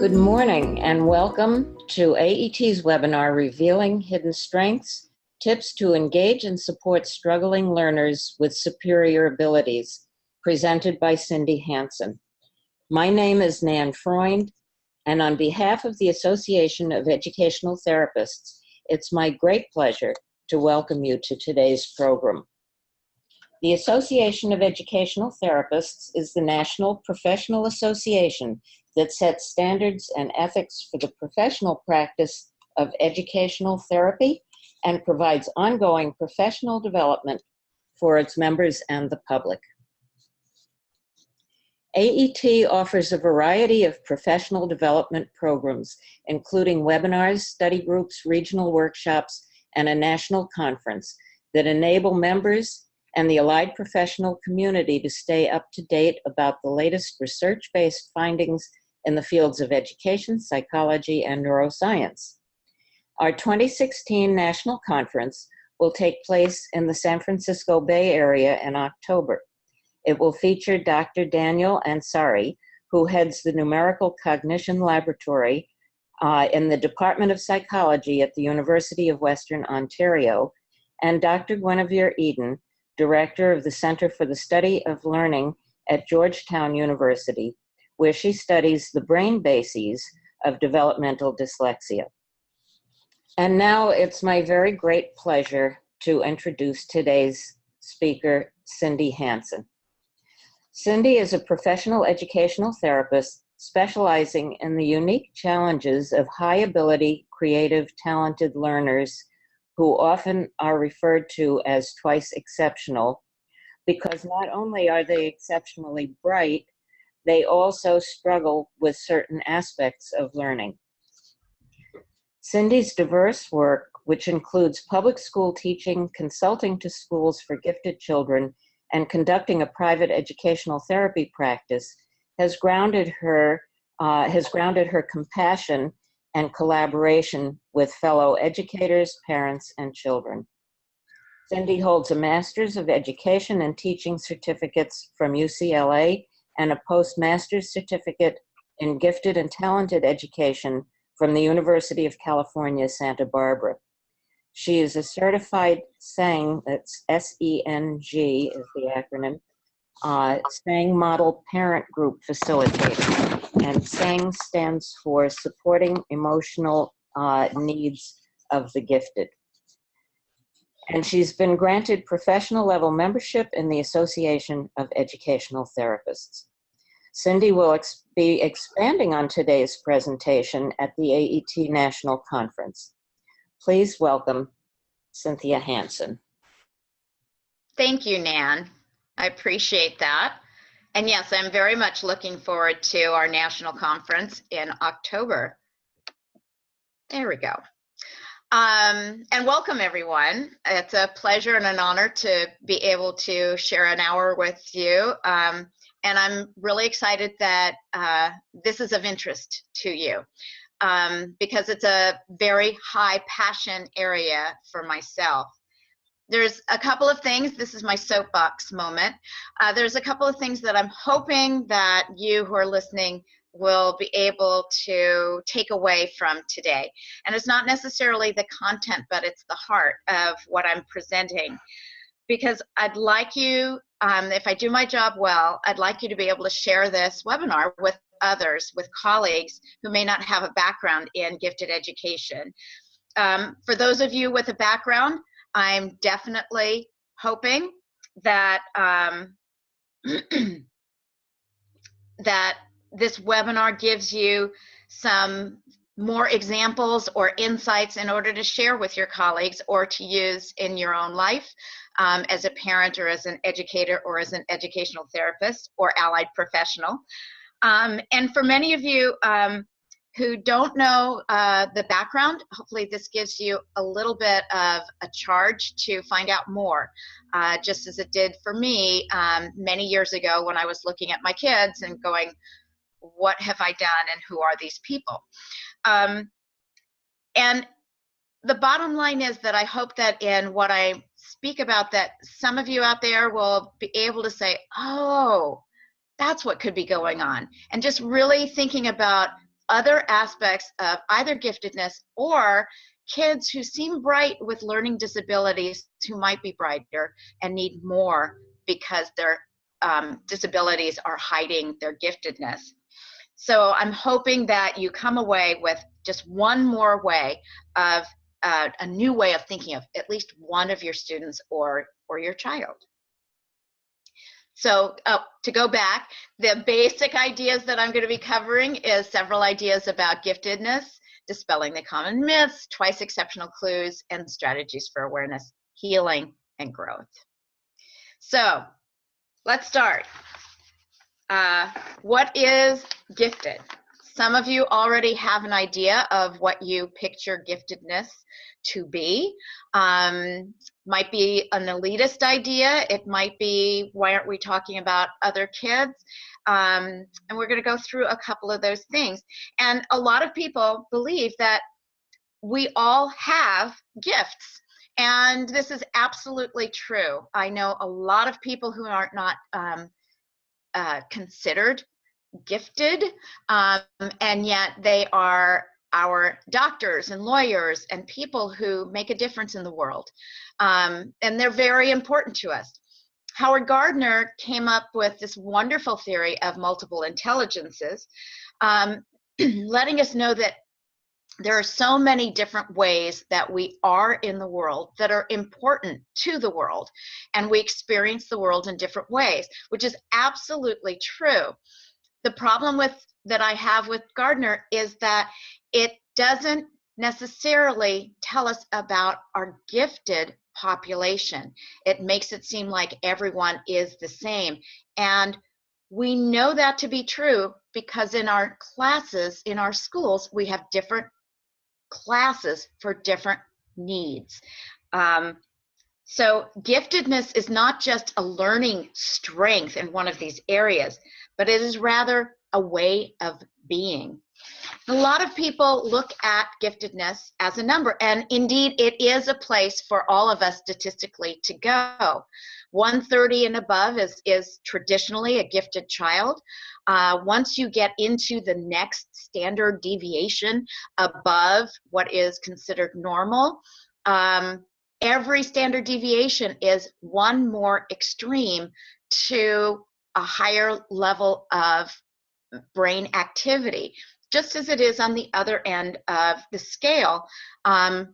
Good morning and welcome to AET's webinar, Revealing Hidden Strengths, Tips to Engage and Support Struggling Learners with Superior Abilities, presented by Cynthia Hansen. My name is Nan Freund, and on behalf of the Association of Educational Therapists, it's my great pleasure to welcome you to today's program. The Association of Educational Therapists is the national professional association that sets standards and ethics for the professional practice of educational therapy and provides ongoing professional development for its members and the public. AET offers a variety of professional development programs, including webinars, study groups, regional workshops, and a national conference that enable members and the allied professional community to stay up to date about the latest research-based findings in the fields of education, psychology, and neuroscience. Our 2016 national conference will take place in the San Francisco Bay Area in October. It will feature Dr. Daniel Ansari, who heads the Numerical Cognition Laboratory in the Department of Psychology at the University of Western Ontario, and Dr. Guinevere Eden, Director of the Center for the Study of Learning at Georgetown University, where she studies the brain bases of developmental dyslexia. And now it's my very great pleasure to introduce today's speaker, Cynthia Hansen. Cindy is a professional educational therapist specializing in the unique challenges of high-ability, creative, talented learners who often are referred to as twice exceptional, because not only are they exceptionally bright, they also struggle with certain aspects of learning. Cindy's diverse work, which includes public school teaching, consulting to schools for gifted children, and conducting a private educational therapy practice, has grounded her compassion and collaboration with fellow educators, parents, and children. Cindy holds a Master's of Education and Teaching certificates from UCLA and a postmaster's certificate in Gifted and Talented Education from the University of California, Santa Barbara. She is a certified SENG, that's S-E-N-G is the acronym, SENG Model Parent Group Facilitator. And SENG stands for Supporting Emotional Needs of the Gifted. And she's been granted professional level membership in the Association of Educational Therapists. Cindy will be expanding on today's presentation at the AET National Conference. Please welcome Cynthia Hansen. Thank you, Nan. I appreciate that. And yes, I'm very much looking forward to our national conference in October. There we go. And welcome, everyone. It's a pleasure and an honor to be able to share an hour with you. And I'm really excited that this is of interest to you because it's a very high passion area for myself. There's a couple of things, this is my soapbox moment. There's a couple of things that I'm hoping that you who are listening will be able to take away from today. And it's not necessarily the content, but it's the heart of what I'm presenting. Because I'd like you, if I do my job well, I'd like you to be able to share this webinar with others, with colleagues who may not have a background in gifted education. For those of you with a background, I'm definitely hoping that that this webinar gives you some more examples or insights in order to share with your colleagues or to use in your own life as a parent or as an educator or as an educational therapist or allied professional. And for many of you who don't know the background, hopefully this gives you a little bit of a charge to find out more, just as it did for me many years ago when I was looking at my kids and going, what have I done and who are these people? And the bottom line is that I hope that in what I speak about, that some of you out there will be able to say, oh, that's what could be going on. And just really thinking about other aspects of either giftedness or kids who seem bright with learning disabilities who might be brighter and need more because their disabilities are hiding their giftedness. So I'm hoping that you come away with just one more way of a new way of thinking of at least one of your students or your child. So to go back, the basic ideas that I'm going to be covering is several ideas about giftedness, dispelling the common myths, twice exceptional clues, and strategies for awareness, healing, and growth. So let's start. What is gifted? Some of you already have an idea of what you picture giftedness to be. Might be an elitist idea. It might be, why aren't we talking about other kids? And we're going to go through a couple of those things. And a lot of people believe that we all have gifts. And this is absolutely true. I know a lot of people who are not considered gifted, and yet they are our doctors and lawyers and people who make a difference in the world. And they're very important to us. Howard Gardner came up with this wonderful theory of multiple intelligences, letting us know that there are so many different ways that we are in the world that are important to the world, and we experience the world in different ways, which is absolutely true. The problem that I have with Gardner is that it doesn't necessarily tell us about our gifted population. It makes it seem like everyone is the same. And we know that to be true because in our classes, in our schools, we have different classes for different needs. So giftedness is not just a learning strength in one of these areas, but it is rather a way of being. A lot of people look at giftedness as a number, and indeed it is a place for all of us statistically to go. 130 and above is traditionally a gifted child. Once you get into the next standard deviation above what is considered normal, every standard deviation is one more extreme to a higher level of brain activity, just as it is on the other end of the scale. The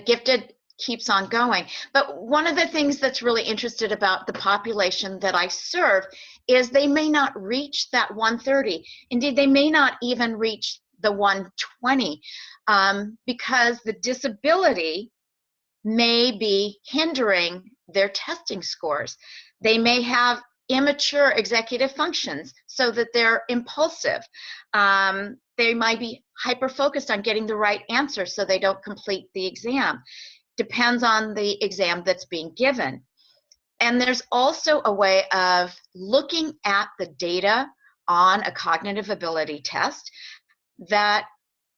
gifted keeps on going. But one of the things that's really interesting about the population that I serve is they may not reach that 130. Indeed, they may not even reach the 120 because the disability may be hindering their testing scores. They may have immature executive functions so that they're impulsive. They might be hyper-focused on getting the right answer so they don't complete the exam. Depends on the exam that's being given. And there's also a way of looking at the data on a cognitive ability test that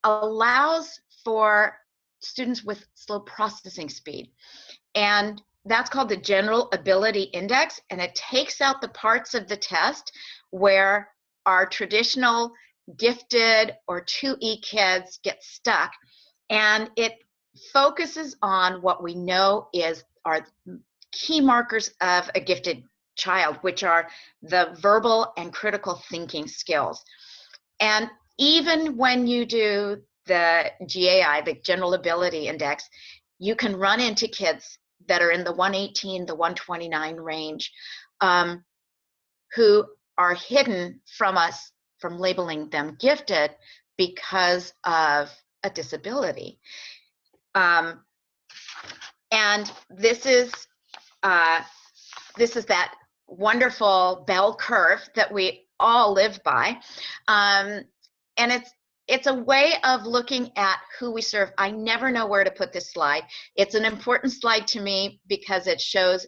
allows for students with slow processing speed. And that's called the General Ability Index, and it takes out the parts of the test where our traditional gifted or 2E kids get stuck, and it focuses on what we know are key markers of a gifted child, which are the verbal and critical thinking skills. And even when you do the GAI, the General Ability Index, you can run into kids that are in the 118, the 129 range, who are hidden from us from labeling them gifted because of a disability. And this is that wonderful bell curve that we all live by. And it's a way of looking at who we serve. I never know where to put this slide. It's an important slide to me because it shows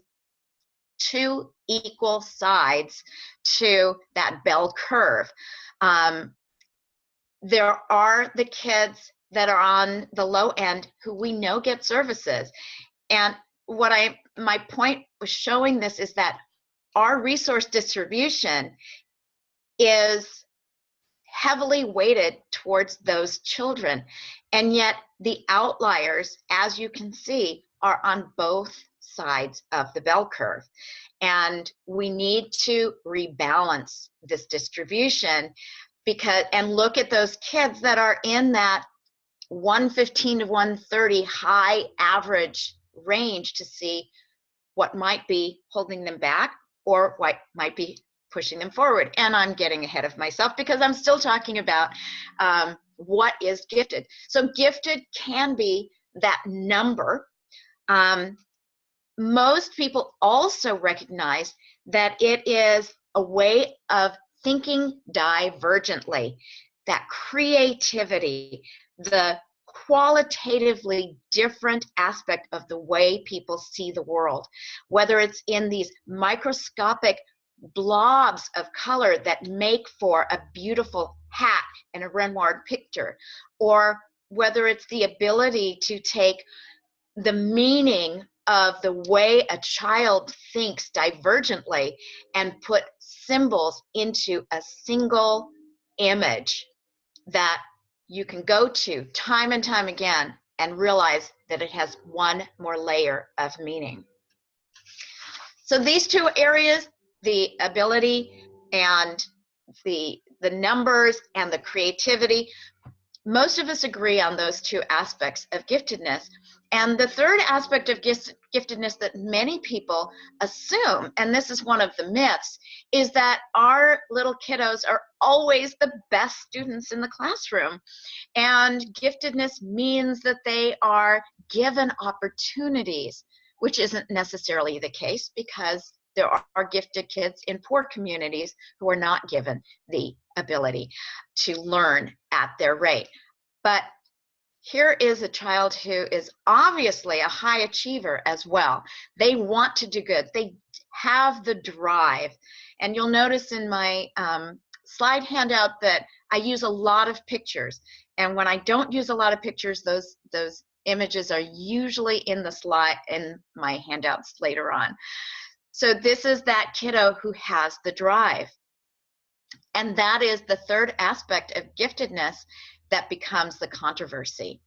two equal sides to that bell curve. There are the kids that are on the low end who we know get services. And my point was showing this is that our resource distribution is heavily weighted towards those children. And yet the outliers, as you can see, are on both sides of the bell curve. And we need to rebalance this distribution and look at those kids that are in that 115 to 130 high average range to see what might be holding them back or what might be pushing them forward. And I'm getting ahead of myself because I'm still talking about what is gifted. So gifted can be that number. Most people also recognize that it is a way of thinking divergently, that creativity, the qualitatively different aspect of the way people see the world, whether it's in these microscopic blobs of color that make for a beautiful hat and a Renoir picture, or whether it's the ability to take the meaning of the way a child thinks divergently and put symbols into a single image that you can go to time and time again and realize that it has one more layer of meaning. So these two areas, the ability and the numbers and the creativity, most of us agree on those two aspects of giftedness. And the third aspect of giftedness that many people assume, and this is one of the myths, is that our little kiddos are always the best students in the classroom. And giftedness means that they are given opportunities, which isn't necessarily the case, because there are gifted kids in poor communities who are not given the ability to learn at their rate. But here is a child who is obviously a high achiever as well. They want to do good. They have the drive. And you'll notice in my slide handout that I use a lot of pictures. And when I don't use a lot of pictures, those images are usually in the slide, in my handouts later on. So this is that kiddo who has the drive. And that is the third aspect of giftedness that becomes the controversy.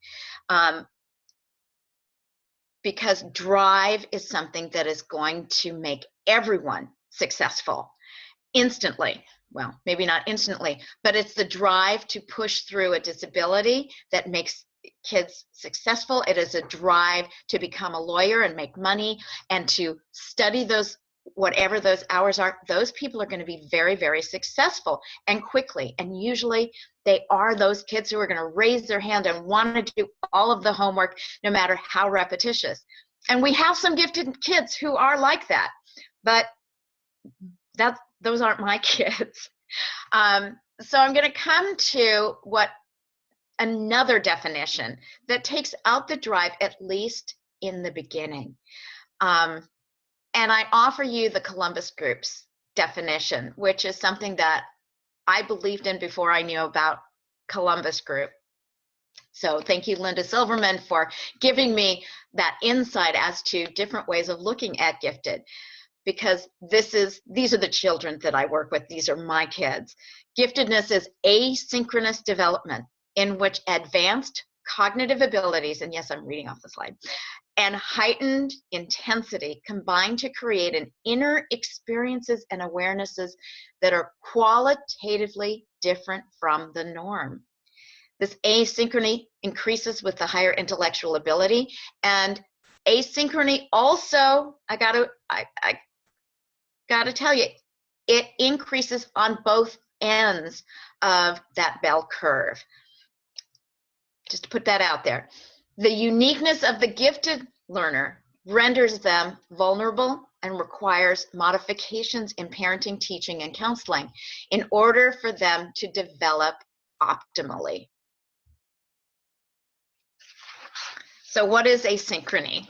Because drive is something that is going to make everyone successful instantly. Well, maybe not instantly, but it's the drive to push through a disability that makes kids successful. It is a drive to become a lawyer and make money and to study those, whatever those hours are. Those people are going to be very, very successful and quickly. And usually they are those kids who are going to raise their hand and want to do all of the homework, no matter how repetitious. And we have some gifted kids who are like that, but those aren't my kids. So I'm going to come to another definition that takes out the drive, at least in the beginning. And I offer you the Columbus Group's definition, which is something that I believed in before I knew about Columbus Group. So thank you, Linda Silverman, for giving me that insight as to different ways of looking at gifted, because these are the children that I work with. These are my kids. Giftedness is asynchronous development in which advanced cognitive abilities, and yes, I'm reading off the slide, and heightened intensity combine to create an inner experiences and awarenesses that are qualitatively different from the norm. This asynchrony increases with the higher intellectual ability, and asynchrony also, I gotta tell you, it increases on both ends of that bell curve. Just to put that out there. The uniqueness of the gifted learner renders them vulnerable and requires modifications in parenting, teaching, and counseling in order for them to develop optimally. So what is asynchrony?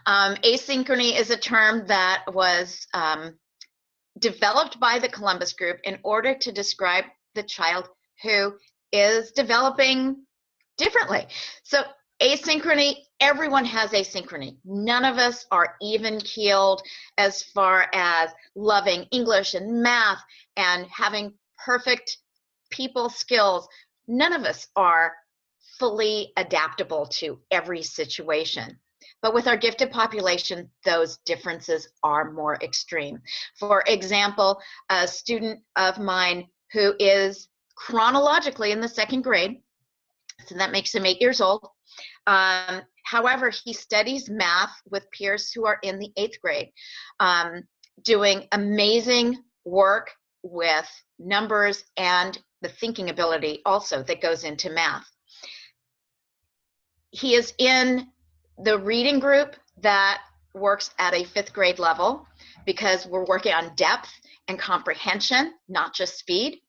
Asynchrony is a term that was developed by the Columbus Group in order to describe the child who is developing differently. So asynchrony, everyone has asynchrony. None of us are even keeled as far as loving English and math and having perfect people skills. None of us are fully adaptable to every situation. But with our gifted population, those differences are more extreme. For example, a student of mine who is chronologically in the 2nd grade, so that makes him 8 years old. However, he studies math with peers who are in the 8th grade, doing amazing work with numbers and the thinking ability also that goes into math. He is in the reading group that works at a 5th grade level because we're working on depth and comprehension, not just speed.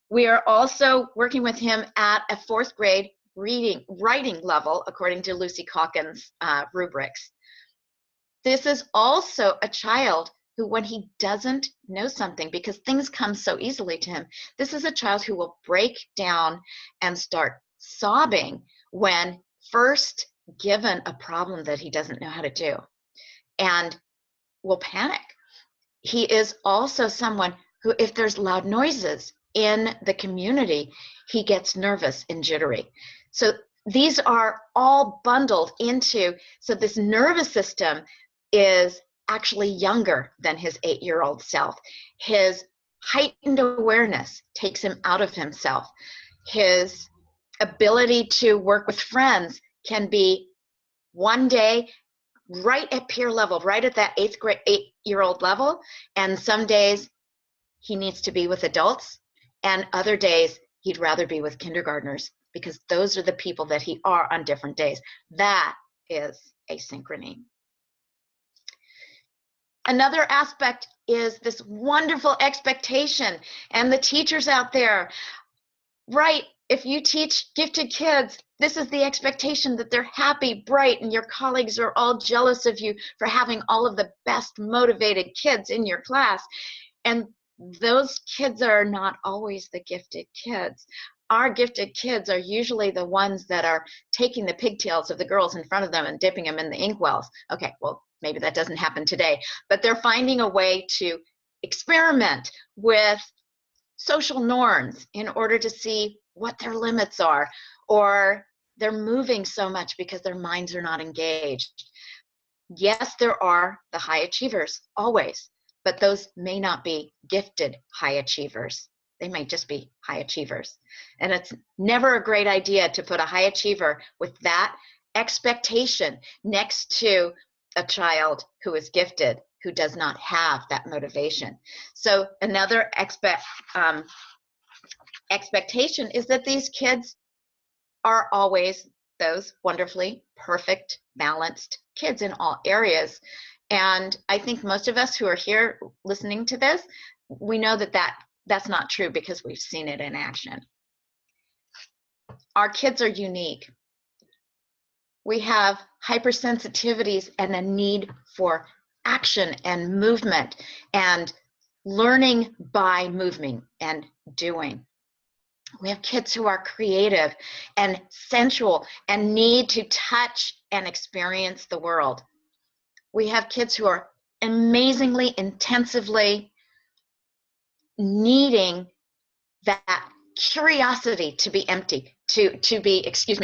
We are also working with him at a 4th grade writing level, according to Lucy Calkins' rubrics. This is also a child who, when he doesn't know something, because things come so easily to him, this is a child who will break down and start sobbing when first given a problem that he doesn't know how to do, and will panic. He is also someone who, if there's loud noises in the community, he gets nervous and jittery. So these are all bundled into, so this nervous system is actually younger than his 8-year-old self. His heightened awareness takes him out of himself. His ability to work with friends can be one day right at peer level, right at that 8-year-old level, and some days he needs to be with adults, and other days he'd rather be with kindergartners, because those are the people that he are on different days. That is asynchrony. Another aspect is this wonderful expectation, and the teachers out there, right? If you teach gifted kids, this is the expectation that they're happy, bright, and your colleagues are all jealous of you for having all of the best motivated kids in your class. And those kids are not always the gifted kids. Our gifted kids are usually the ones that are taking the pigtails of the girls in front of them and dipping them in the inkwells. Okay, well, maybe that doesn't happen today, but they're finding a way to experiment with social norms in order to see what their limits are, or they're moving so much because their minds are not engaged. Yes, there are the high achievers, always, but those may not be gifted high achievers. They may just be high achievers. And it's never a great idea to put a high achiever with that expectation next to a child who is gifted, who does not have that motivation. So another expectation is that these kids are always those wonderfully perfect, balanced kids in all areas. And I think most of us who are here listening to this, we know that that's not true because we've seen it in action. Our kids are unique. We have hypersensitivities and a need for action and movement and learning by moving and doing. We have kids who are creative and sensual and need to touch and experience the world. We have kids who are amazingly, intensively needing that curiosity to be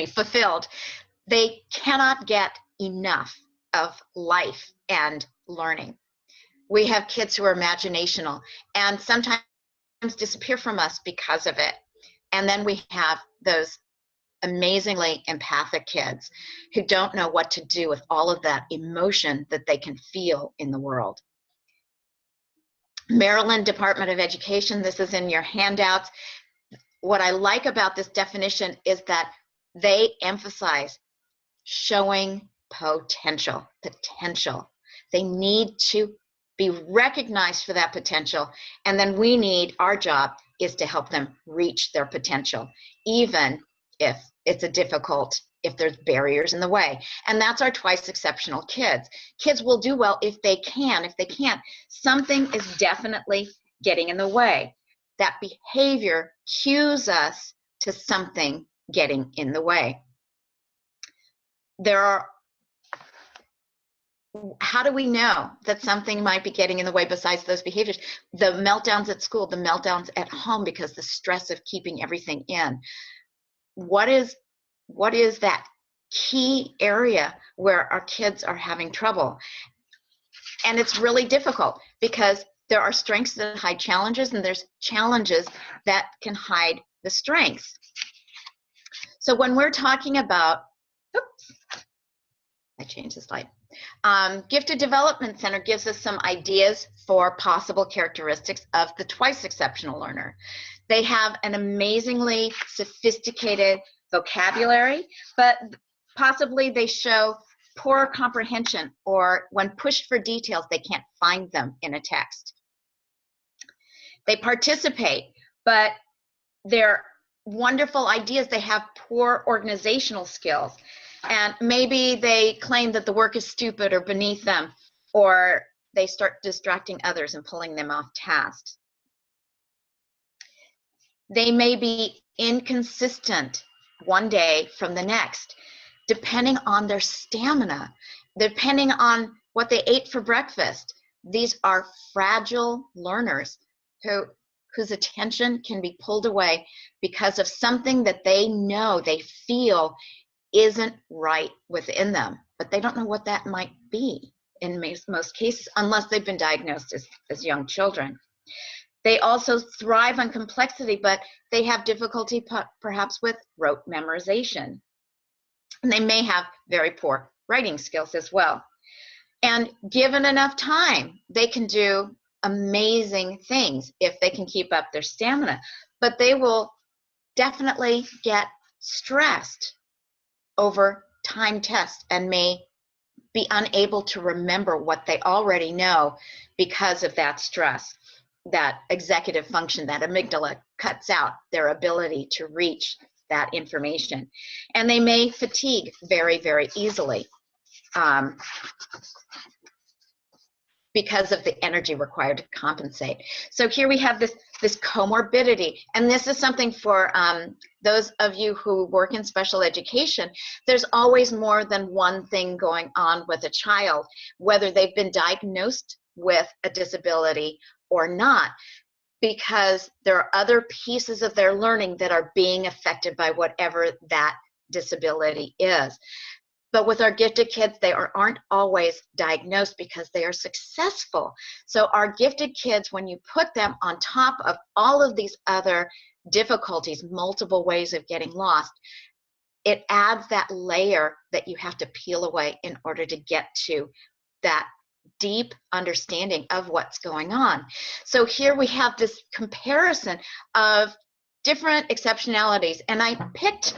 fulfilled. They cannot get enough of life and learning. We have kids who are imaginational and sometimes disappear from us because of it. And then we have those amazingly empathic kids who don't know what to do with all of that emotion that they can feel in the world. Maryland Department of Education, this is in your handouts. What I like about this definition is that they emphasize showing potential. They need to be recognized for that potential, and then our job is to help them reach their potential, even if if there's barriers in the way. And that's our twice exceptional kids. Kids will do well if they can. If they can't, something is definitely getting in the way. That behavior cues us to something getting in the way. how do we know that something might be getting in the way besides those behaviors? The meltdowns at school, the meltdowns at home because the stress of keeping everything in. What is that key area where our kids are having trouble? And it's really difficult because there are strengths that hide challenges, and there's challenges that can hide the strengths. So when we're talking about, oops, I changed the slide. Gifted Development Center gives us some ideas for possible characteristics of the twice exceptional learner. They have an amazingly sophisticated vocabulary, but possibly they show poor comprehension, or when pushed for details, they can't find them in a text. They participate, but they're wonderful ideas. They have poor organizational skills. And maybe they claim that the work is stupid or beneath them, or they start distracting others and pulling them off tasks. They may be inconsistent one day from the next, depending on their stamina, depending on what they ate for breakfast. These are fragile learners whose attention can be pulled away because of something that they know, they feel isn't right within them, but they don't know what that might be in most cases, unless they've been diagnosed as young children. They also thrive on complexity, but they have difficulty perhaps with rote memorization. And they may have very poor writing skills as well. And given enough time, they can do amazing things if they can keep up their stamina, but they will definitely get stressed over time tests and may be unable to remember what they already know because of that stress. That executive function, that amygdala, cuts out their ability to reach that information. And they may fatigue very, very easily because of the energy required to compensate. So here we have this comorbidity, and this is something for those of you who work in special education. There's always more than one thing going on with a child, whether they've been diagnosed with a disability or not, because there are other pieces of their learning that are being affected by whatever that disability is. But with our gifted kids, they aren't always diagnosed because they are successful. So our gifted kids, when you put them on top of all of these other difficulties, multiple ways of getting lost, it adds that layer that you have to peel away in order to get to that deep understanding of what's going on. So here we have this comparison of different exceptionalities, and I picked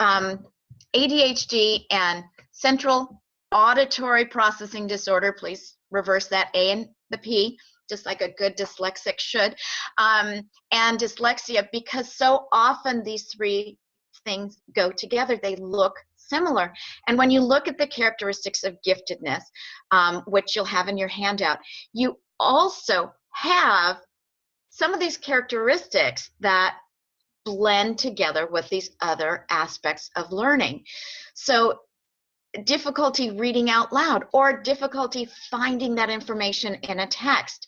ADHD and Central Auditory Processing Disorder. Please reverse that A and the P, just like a good dyslexic should, and dyslexia, because so often these three things go together. They look similar. And when you look at the characteristics of giftedness, which you'll have in your handout, you also have some of these characteristics that blend together with these other aspects of learning. So difficulty reading out loud, or difficulty finding that information in a text.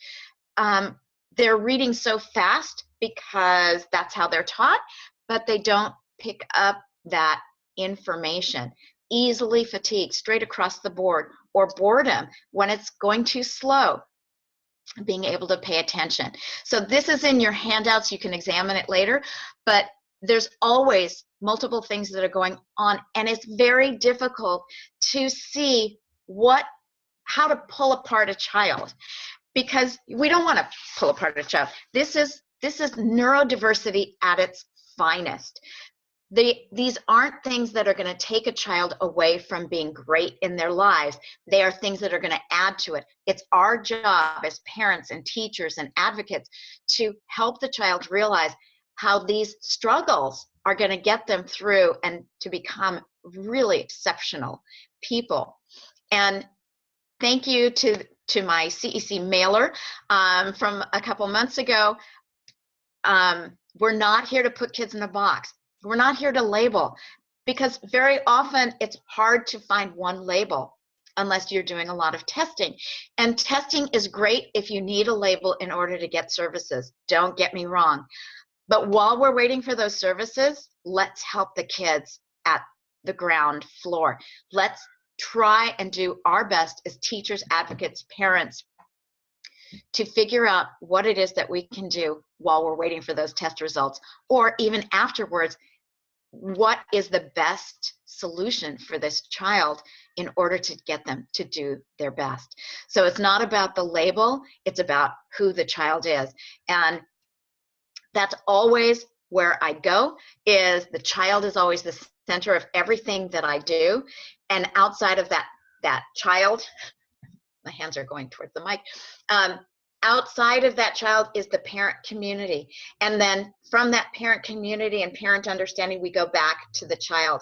They're reading so fast because that's how they're taught, but they don't pick up that information. Easily fatigued straight across the board, or boredom when it's going too slow. Being able to pay attention. So this is in your handouts. You can examine it later, but there's always multiple things that are going on, and it's very difficult to see how to pull apart a child, because we don't want to pull apart a child. This is neurodiversity at its finest. These aren't things that are going to take a child away from being great in their lives. They are things that are going to add to it. It's our job as parents and teachers and advocates to help the child realize how these struggles are going to get them through and to become really exceptional people. And thank you to my CEC mailer from a couple months ago. We're not here to put kids in a box. We're not here to label, because very often it's hard to find one label. unless you're doing a lot of testing. And testing is great if you need a label in order to get services. Don't get me wrong. But while we're waiting for those services, let's help the kids at the ground floor. Let's try and do our best as teachers, advocates, parents, to figure out what it is that we can do while we're waiting for those test results, or even afterwards, what is the best solution for this child in order to get them to do their best. So it's not about the label, it's about who the child is. And that's always where I go, is the child is always the center of everything that I do. And outside of that child, my hands are going towards the mic, outside of that child is the parent community. And then from that parent community and parent understanding, we go back to the child.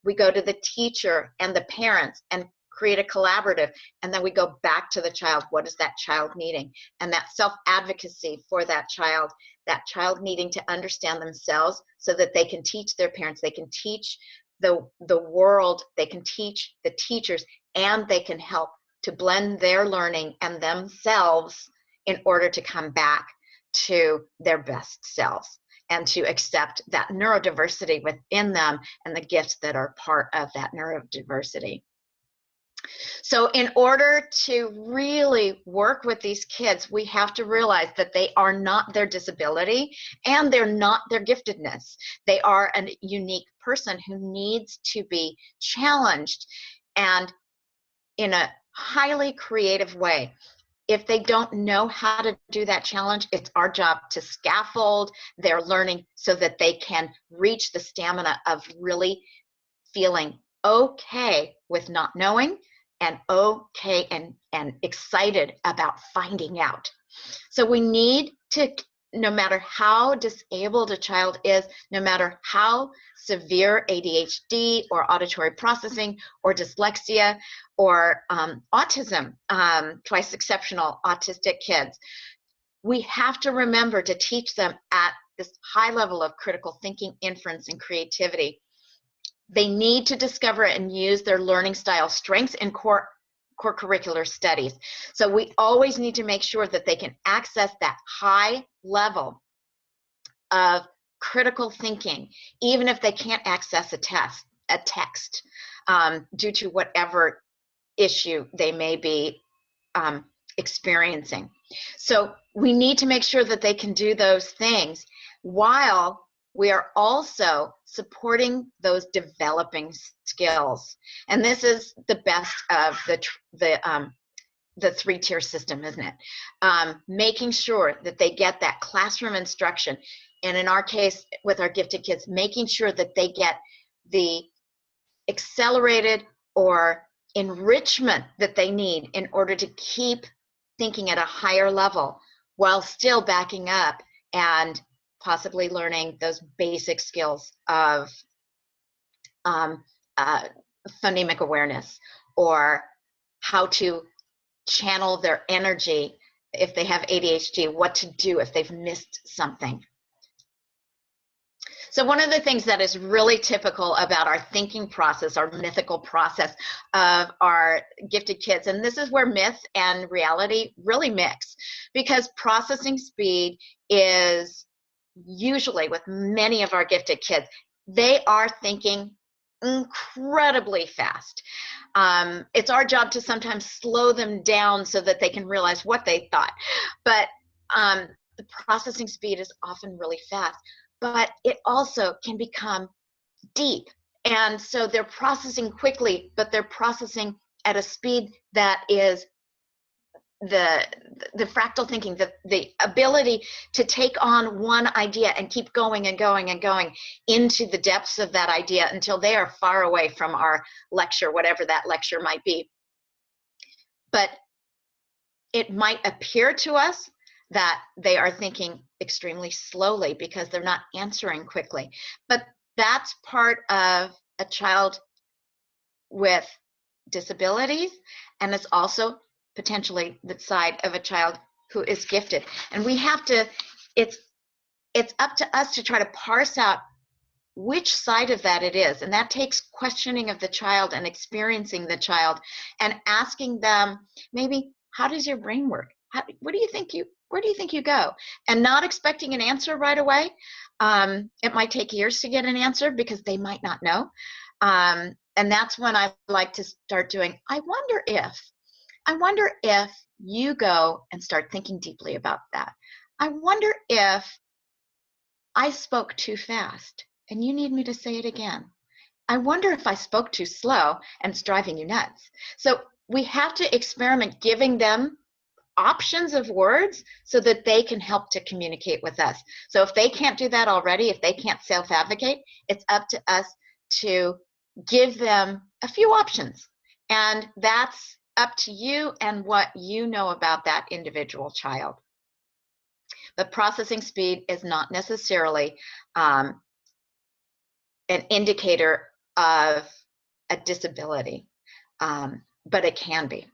We go to the teacher and the parents and create a collaborative. And then we go back to the child. What is that child needing? And that self-advocacy for that child needing to understand themselves so that they can teach their parents, they can teach the world, they can teach the teachers, and they can help to blend their learning and themselves in order to come back to their best selves and to accept that neurodiversity within them and the gifts that are part of that neurodiversity. So in order to really work with these kids, we have to realize that they are not their disability and they're not their giftedness. They are a unique person who needs to be challenged, and in a highly creative way. If they don't know how to do that challenge, it's our job to scaffold their learning so that they can reach the stamina of really feeling okay with not knowing, and okay and excited about finding out. So we need to, no matter how disabled a child is, no matter how severe ADHD or auditory processing or dyslexia or autism, twice exceptional autistic kids, we have to remember to teach them at this high level of critical thinking, inference, and creativity. They need to discover and use their learning style strengths in core curricular studies. So we always need to make sure that they can access that high level of critical thinking, even if they can't access a text, due to whatever issue they may be experiencing. So we need to make sure that they can do those things while we are also supporting those developing skills. And this is the best of the three-tier system, isn't it? Making sure that they get that classroom instruction. And in our case, with our gifted kids, making sure that they get the accelerated or enrichment that they need in order to keep thinking at a higher level while still backing up and possibly learning those basic skills of phonemic awareness, or how to channel their energy if they have ADHD, what to do if they've missed something. So one of the things that is really typical about our thinking process, our mythical process of our gifted kids, and this is where myth and reality really mix, because processing speed is usually, with many of our gifted kids, they are thinking incredibly fast. It's our job to sometimes slow them down so that they can realize what they thought. But the processing speed is often really fast, but it also can become deep. And so they're processing quickly, but they're processing at a speed that is the fractal thinking, the ability to take on one idea and keep going and going and going into the depths of that idea until they are far away from our lecture, whatever that lecture might be. But it might appear to us that they are thinking extremely slowly because they're not answering quickly. But that's part of a child with disabilities, and it's also potentially the side of a child who is gifted. And we have to, it's up to us to try to parse out which side of that it is. And that takes questioning of the child and experiencing the child and asking them, maybe, how does your brain work? Where do you think you go? And not expecting an answer right away. It might take years to get an answer because they might not know. And that's when I like to start doing, I wonder if you go and start thinking deeply about that. I wonder if I spoke too fast and you need me to say it again. I wonder if I spoke too slow and it's driving you nuts. So we have to experiment giving them options of words so that they can help to communicate with us. So if they can't do that already, if they can't self-advocate, it's up to us to give them a few options. And that's up to you and what you know about that individual child. But processing speed is not necessarily an indicator of a disability, but it can be.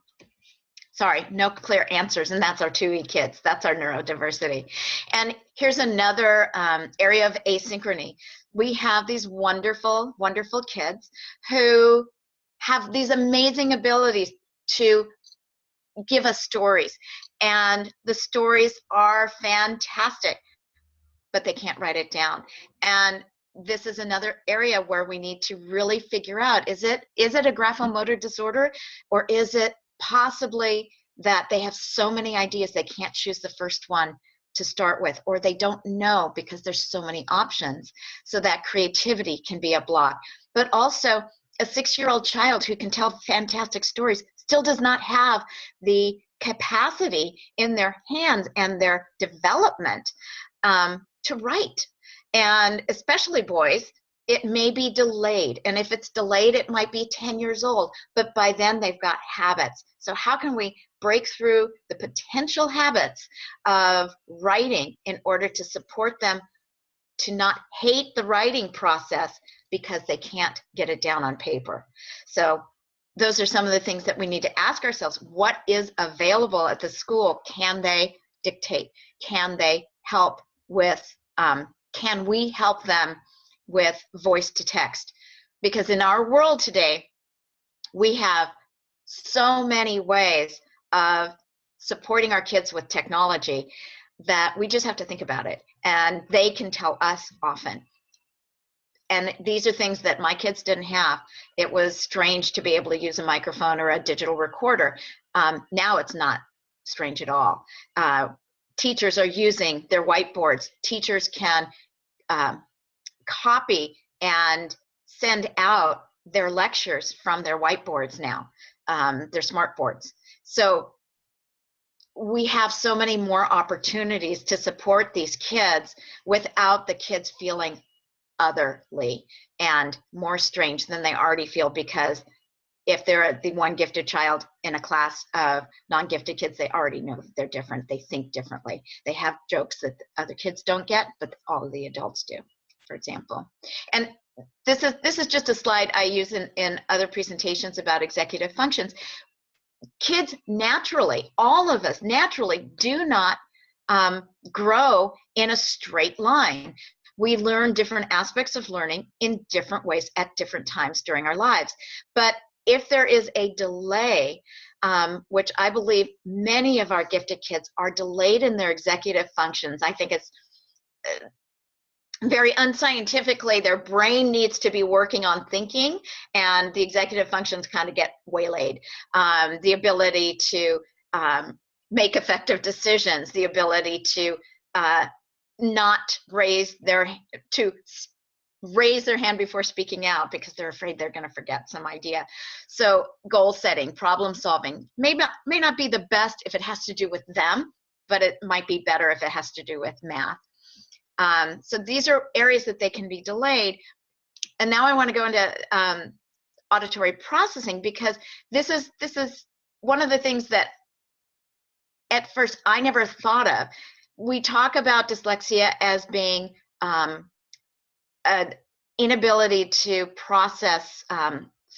Sorry, no clear answers, and that's our 2E kids. That's our neurodiversity. And here's another area of asynchrony. We have these wonderful, wonderful kids who have these amazing abilities to give us stories. And the stories are fantastic, but they can't write it down. And this is another area where we need to really figure out, is it a graphomotor disorder, or is it possibly that they have so many ideas they can't choose the first one to start with, or they don't know because there's so many options, so that creativity can be a block. But also, a 6-year-old child who can tell fantastic stories still does not have the capacity in their hands and their development to write. And especially boys, it may be delayed. And if it's delayed, it might be 10 years old, but by then they've got habits. So how can we break through the potential habits of writing in order to support them to not hate the writing process because they can't get it down on paper? So those are some of the things that we need to ask ourselves. What is available at the school? Can they dictate? Can they help with, can we help them with voice to text? Because in our world today, we have so many ways of supporting our kids with technology that we just have to think about it. And they can tell us often. And these are things that my kids didn't have. It was strange to be able to use a microphone or a digital recorder. Now it's not strange at all. Teachers are using their whiteboards. Teachers can copy and send out their lectures from their whiteboards now, their smart boards. So we have so many more opportunities to support these kids without the kids feeling otherly and more strange than they already feel, because if they're the one gifted child in a class of non-gifted kids, they already know that they're different. They think differently. They have jokes that other kids don't get, but all of the adults do, for example. And this is just a slide I use in other presentations about executive functions. Kids naturally, all of us naturally, do not grow in a straight line. We learn different aspects of learning in different ways at different times during our lives. But if there is a delay, which I believe many of our gifted kids are delayed in their executive functions, I think it's very unscientifically, their brain needs to be working on thinking, and the executive functions kind of get waylaid. The ability to make effective decisions, the ability to not raise their hand before speaking out because they're afraid they're going to forget some idea. So goal setting, problem solving may not be the best if it has to do with them, but it might be better if it has to do with math. So these are areas that they can be delayed. And now I want to go into auditory processing, because this is one of the things that at first I never thought of. We talk about dyslexia as being an inability to process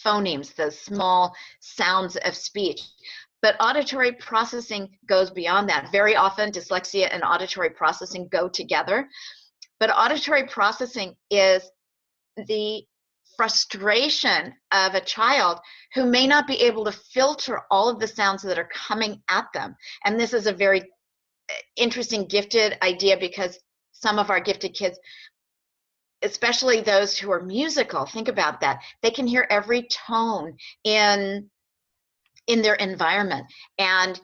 phonemes, the small sounds of speech. But auditory processing goes beyond that. Very often, dyslexia and auditory processing go together. But auditory processing is the frustration of a child who may not be able to filter all of the sounds that are coming at them. And this is a very interesting gifted idea, because some of our gifted kids, especially those who are musical, think about that. They can hear every tone in their environment, and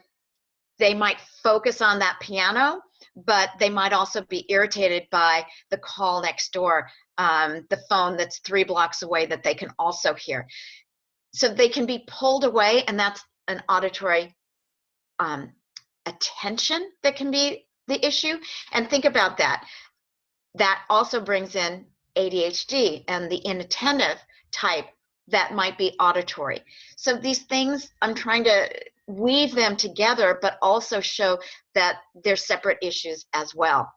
they might focus on that piano, but they might also be irritated by the call next door, the phone that's 3 blocks away that they can also hear. So they can be pulled away, and that's an auditory attention that can be the issue. And think about that. That also brings in ADHD and the inattentive type that might be auditory. So these things, I'm trying to weave them together, but also show that they're separate issues as well.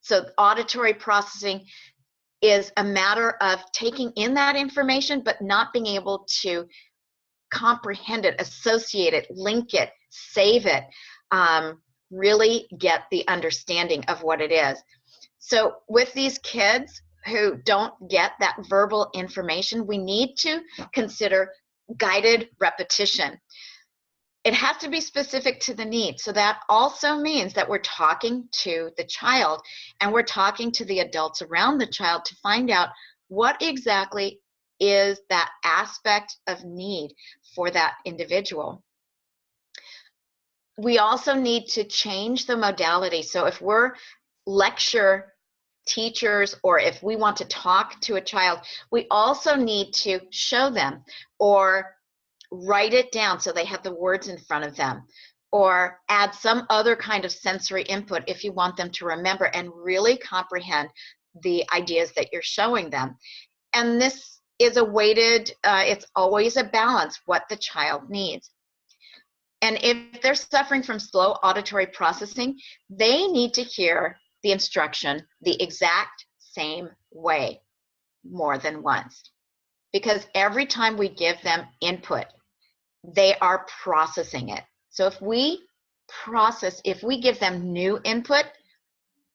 So auditory processing is a matter of taking in that information, but not being able to comprehend it, associate it, link it, save it, really get the understanding of what it is. So with these kids who don't get that verbal information, we need to consider guided repetition. It has to be specific to the need. So that also means that we're talking to the child, and we're talking to the adults around the child to find out what exactly is that aspect of need for that individual. We also need to change the modality. So if we're lecture teachers, or if we want to talk to a child, we also need to show them or write it down so they have the words in front of them, or add some other kind of sensory input if you want them to remember and really comprehend the ideas that you're showing them. And this is a weighted, it's always a balance what the child needs. And if they're suffering from slow auditory processing, they need to hear the instruction the exact same way more than once. Because every time we give them input, they are processing it. So if we give them new input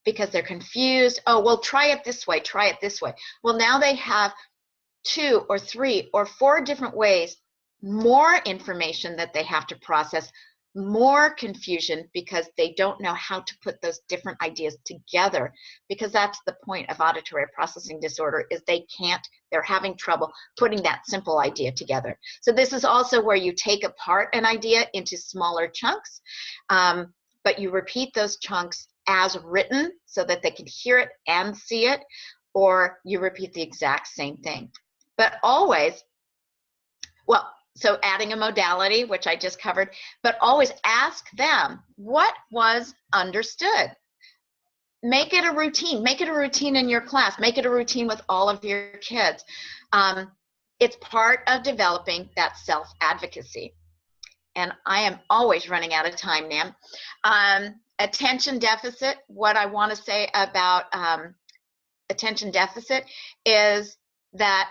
because they're confused, oh, well, try it this way, try it this way. Well, now they have 2 or 3 or 4 different ways, more information that they have to process, more confusion because they don't know how to put those different ideas together, because that's the point of auditory processing disorder, is they're having trouble putting that simple idea together. So this is also where you take apart an idea into smaller chunks, but you repeat those chunks as written so that they can hear it and see it, or you repeat the exact same thing. But always, well, so adding a modality, which I just covered, but always ask them what was understood. Make it a routine. Make it a routine in your class. Make it a routine with all of your kids. It's part of developing that self-advocacy. And I am always running out of time, Nan. Attention deficit, what I want to say about attention deficit is that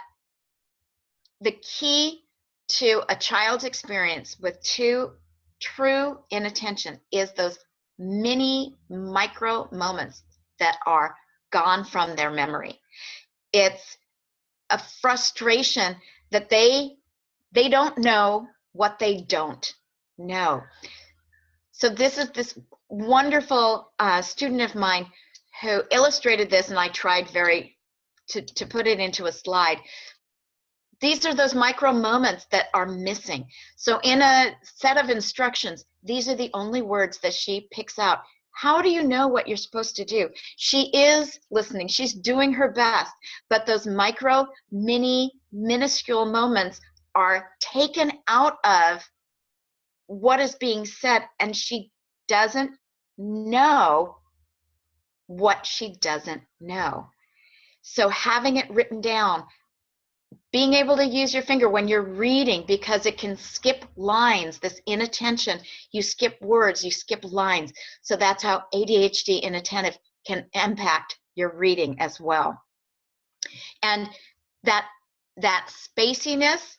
the key to a child's experience with true inattention is those micro moments that are gone from their memory. It's a frustration that they don't know what they don't know. So this is this wonderful student of mine who illustrated this, and I tried to put it into a slide. These are those micro moments that are missing. So in a set of instructions, these are the only words that she picks out. How do you know what you're supposed to do? She is listening. She's doing her best. But those micro, minuscule moments are taken out of what is being said, and she doesn't know what she doesn't know. So having it written down, being able to use your finger when you're reading, because it can skip lines, this inattention, you skip words, you skip lines. So that's how ADHD inattentive can impact your reading as well. And that spaciness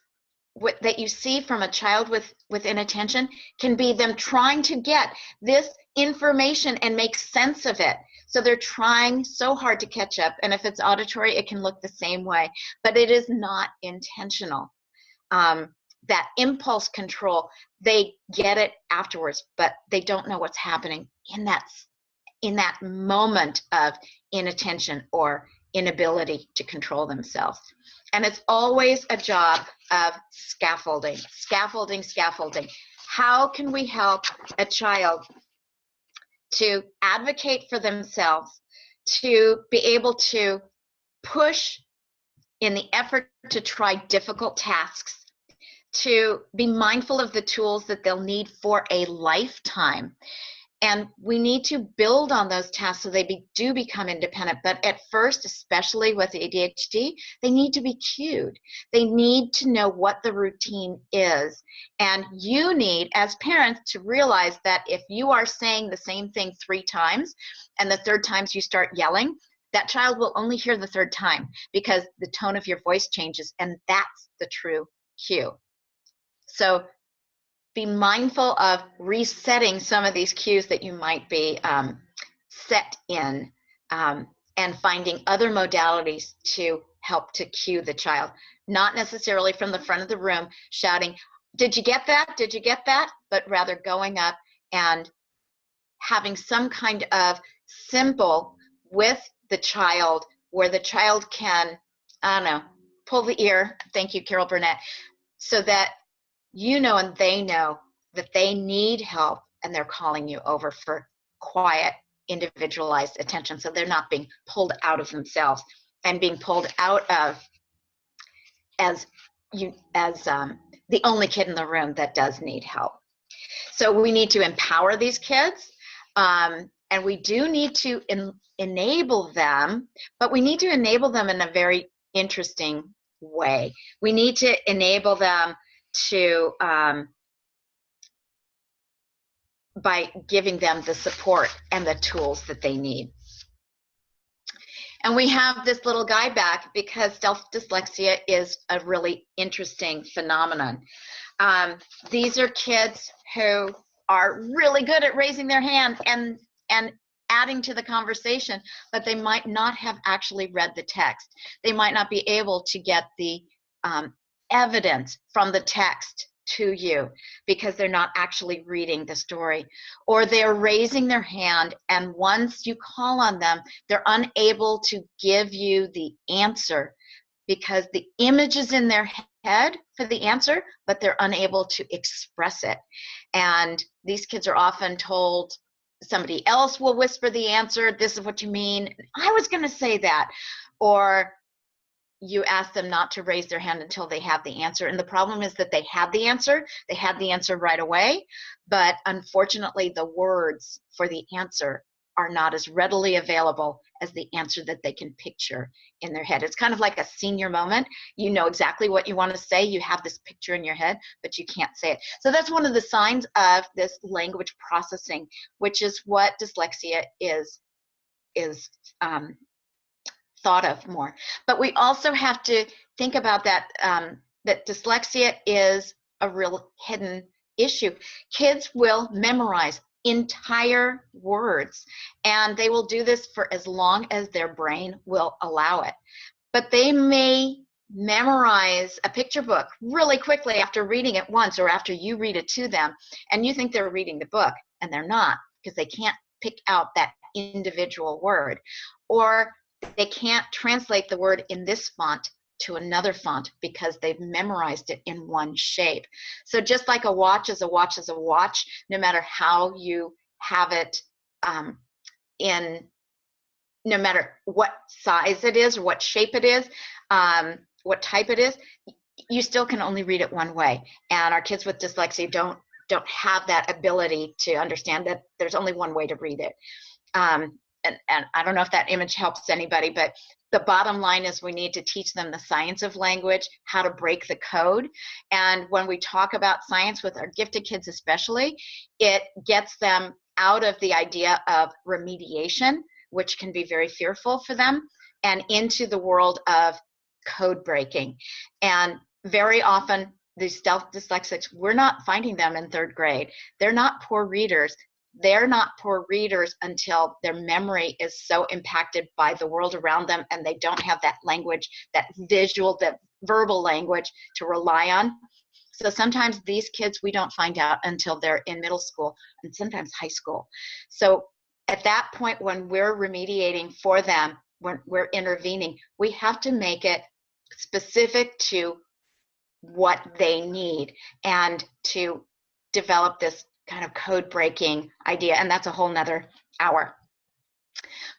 that you see from a child with inattention can be them trying to get this information and make sense of it. So they're trying so hard to catch up. And if it's auditory, it can look the same way, but it is not intentional. That impulse control, they get it afterwards, but they don't know what's happening in that moment of inattention or inability to control themselves. And it's always a job of scaffolding, scaffolding, scaffolding. How can we help a child to advocate for themselves, to be able to push in the effort to try difficult tasks, to be mindful of the tools that they'll need for a lifetime. And we need to build on those tasks so they do become independent. But at first, especially with ADHD, they need to be cued. They need to know what the routine is. And you need, as parents, to realize that if you are saying the same thing 3 times, and the 3rd time you start yelling, that child will only hear the 3rd time because the tone of your voice changes, and that's the true cue. So be mindful of resetting some of these cues that you might be set in, and finding other modalities to help to cue the child. Not necessarily from the front of the room shouting, "Did you get that? Did you get that?" But rather going up and having some kind of symbol with the child where the child can, I don't know, pull the ear. Thank you, Carol Burnett. So that you know and they know that they need help, and they're calling you over for quiet, individualized attention, so they're not being pulled out of themselves and being pulled out of as the only kid in the room that does need help. So we need to empower these kids, and we do need to enable them, but we need to enable them in a very interesting way. We need to enable them to by giving them the support and the tools that they need. And we have this little guy back because self-dyslexia is a really interesting phenomenon. These are kids who are really good at raising their hand and adding to the conversation, but they might not have actually read the text. They might not be able to get the evidence from the text to you because they're not actually reading the story, or they're raising their hand, and once you call on them, they're unable to give you the answer because the image is in their head for the answer, but they're unable to express it. And these kids are often told, somebody else will whisper the answer, "This is what you mean, I was going to say that," or you ask them not to raise their hand until they have the answer. And the problem is that they had the answer right away, but unfortunately the words for the answer are not as readily available as the answer that they can picture in their head. It's kind of like a senior moment. You know exactly what you want to say, you have this picture in your head, but you can't say it. So that's one of the signs of this language processing, which is what dyslexia is thought of more. But we also have to think about that, that dyslexia is a real hidden issue. Kids will memorize entire words, and they will do this for as long as their brain will allow it. But they may memorize a picture book really quickly after reading it once, or after you read it to them, and you think they're reading the book, and they're not, because they can't pick out that individual word. Or they can't translate the word in this font to another font because they've memorized it in one shape. So just like a watch is a watch is a watch, no matter how you have it no matter what size it is, or what shape it is, what type it is, you still can only read it one way. And our kids with dyslexia don't have that ability to understand that there's only one way to read it. And I don't know if that image helps anybody, but the bottom line is we need to teach them the science of language, how to break the code. And when we talk about science with our gifted kids especially, it gets them out of the idea of remediation, which can be very fearful for them, and into the world of code breaking. And very often, these dyslexics, we're not finding them in 3rd grade. They're not poor readers. they're not poor readers until their memory is so impacted by the world around them and they don't have that language, that visual, that verbal language to rely on. So sometimes these kids, we don't find out until they're in middle school and sometimes high school. So at that point, when we're remediating for them, when we're intervening, we have to make it specific to what they need and to develop this kind of code breaking idea. And that's a whole nother hour.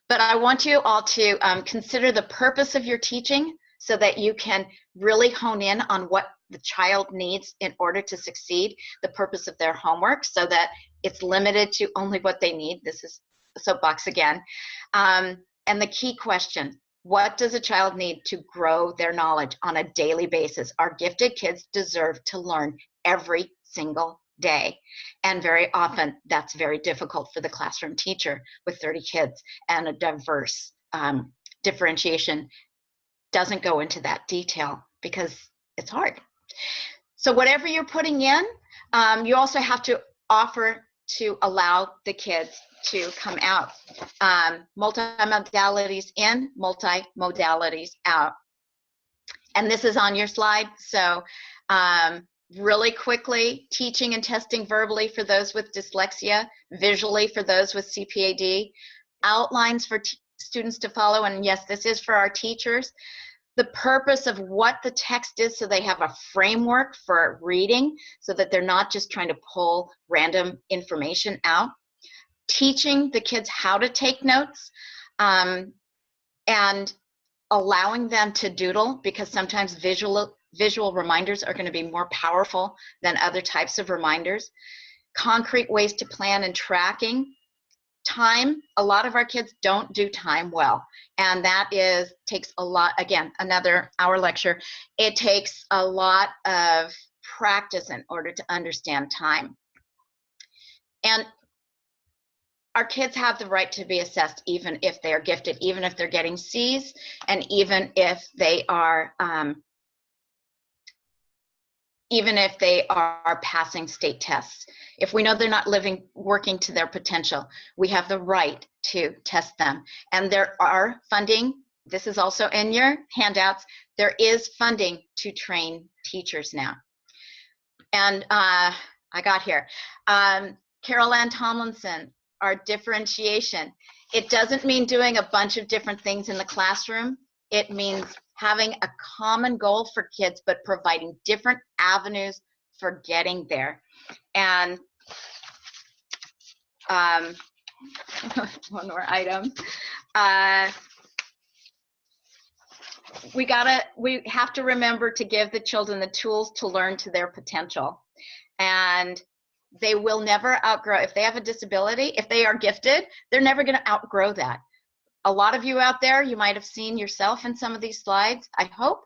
But I want you all to consider the purpose of your teaching so that you can really hone in on what the child needs in order to succeed, the purpose of their homework, so that it's limited to only what they need. This is a soapbox again. And the key question, what does a child need to grow their knowledge on a daily basis? Our gifted kids deserve to learn every single day. And very often that's very difficult for the classroom teacher with 30 kids and a diverse differentiation doesn't go into that detail because it's hard. So whatever you're putting in, you also have to offer to allow the kids to come out. Multimodalities in, multimodalities out. And this is on your slide. So really quickly, teaching and testing verbally for those with dyslexia, visually for those with CPAD, outlines for students to follow. And yes, this is for our teachers. The purpose of what the text is, so they have a framework for reading so that they're not just trying to pull random information out. Teaching the kids how to take notes and allowing them to doodle, because sometimes visual reminders are going to be more powerful than other types of reminders. Concrete ways to plan and tracking. Time, a lot of our kids don't do time well, and that takes a lot, again, another hour lecture. It takes a lot of practice in order to understand time. And our kids have the right to be assessed even if they are gifted, even if they're getting C's, and even if they are passing state tests. If we know they're not working to their potential, we have the right to test them. And there are funding, this is also in your handouts, there is funding to train teachers now. And I got here, Carol Ann Tomlinson, our differentiation. It doesn't mean doing a bunch of different things in the classroom. It means having a common goal for kids, but providing different avenues for getting there. And one more item. We have to remember to give the children the tools to learn to their potential. And they will never outgrow, if they have a disability, if they are gifted, they're never going to outgrow that. A lot of you out there, you might have seen yourself in some of these slides, I hope,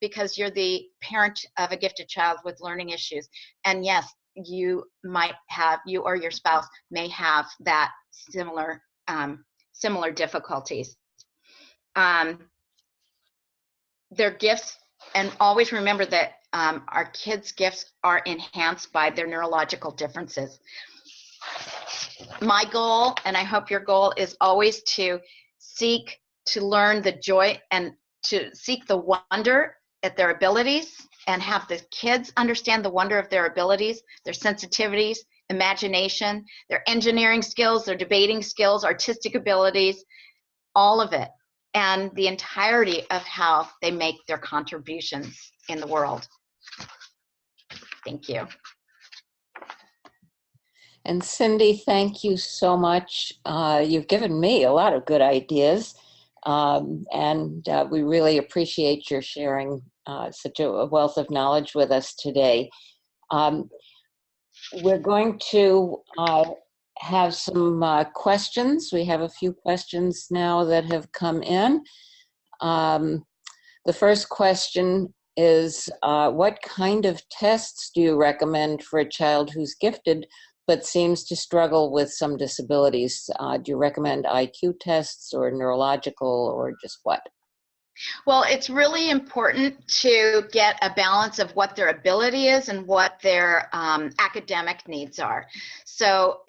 because you're the parent of a gifted child with learning issues. And yes, you or your spouse may have that similar difficulties. Their gifts, and always remember that our kids' gifts are enhanced by their neurological differences. My goal, and I hope your goal, is always to seek to learn the joy and to seek the wonder at their abilities and have the kids understand the wonder of their abilities, their sensitivities, imagination, their engineering skills, their debating skills, artistic abilities, all of it, and the entirety of how they make their contributions in the world. Thank you. And Cindy, thank you so much. You've given me a lot of good ideas, and we really appreciate your sharing such a wealth of knowledge with us today. We're going to have some questions. We have a few questions now that have come in. The first question is, what kind of tests do you recommend for a child who's gifted but seems to struggle with some disabilities? Do you recommend IQ tests or neurological, or just what? Well, it's really important to get a balance of what their ability is and what their academic needs are. So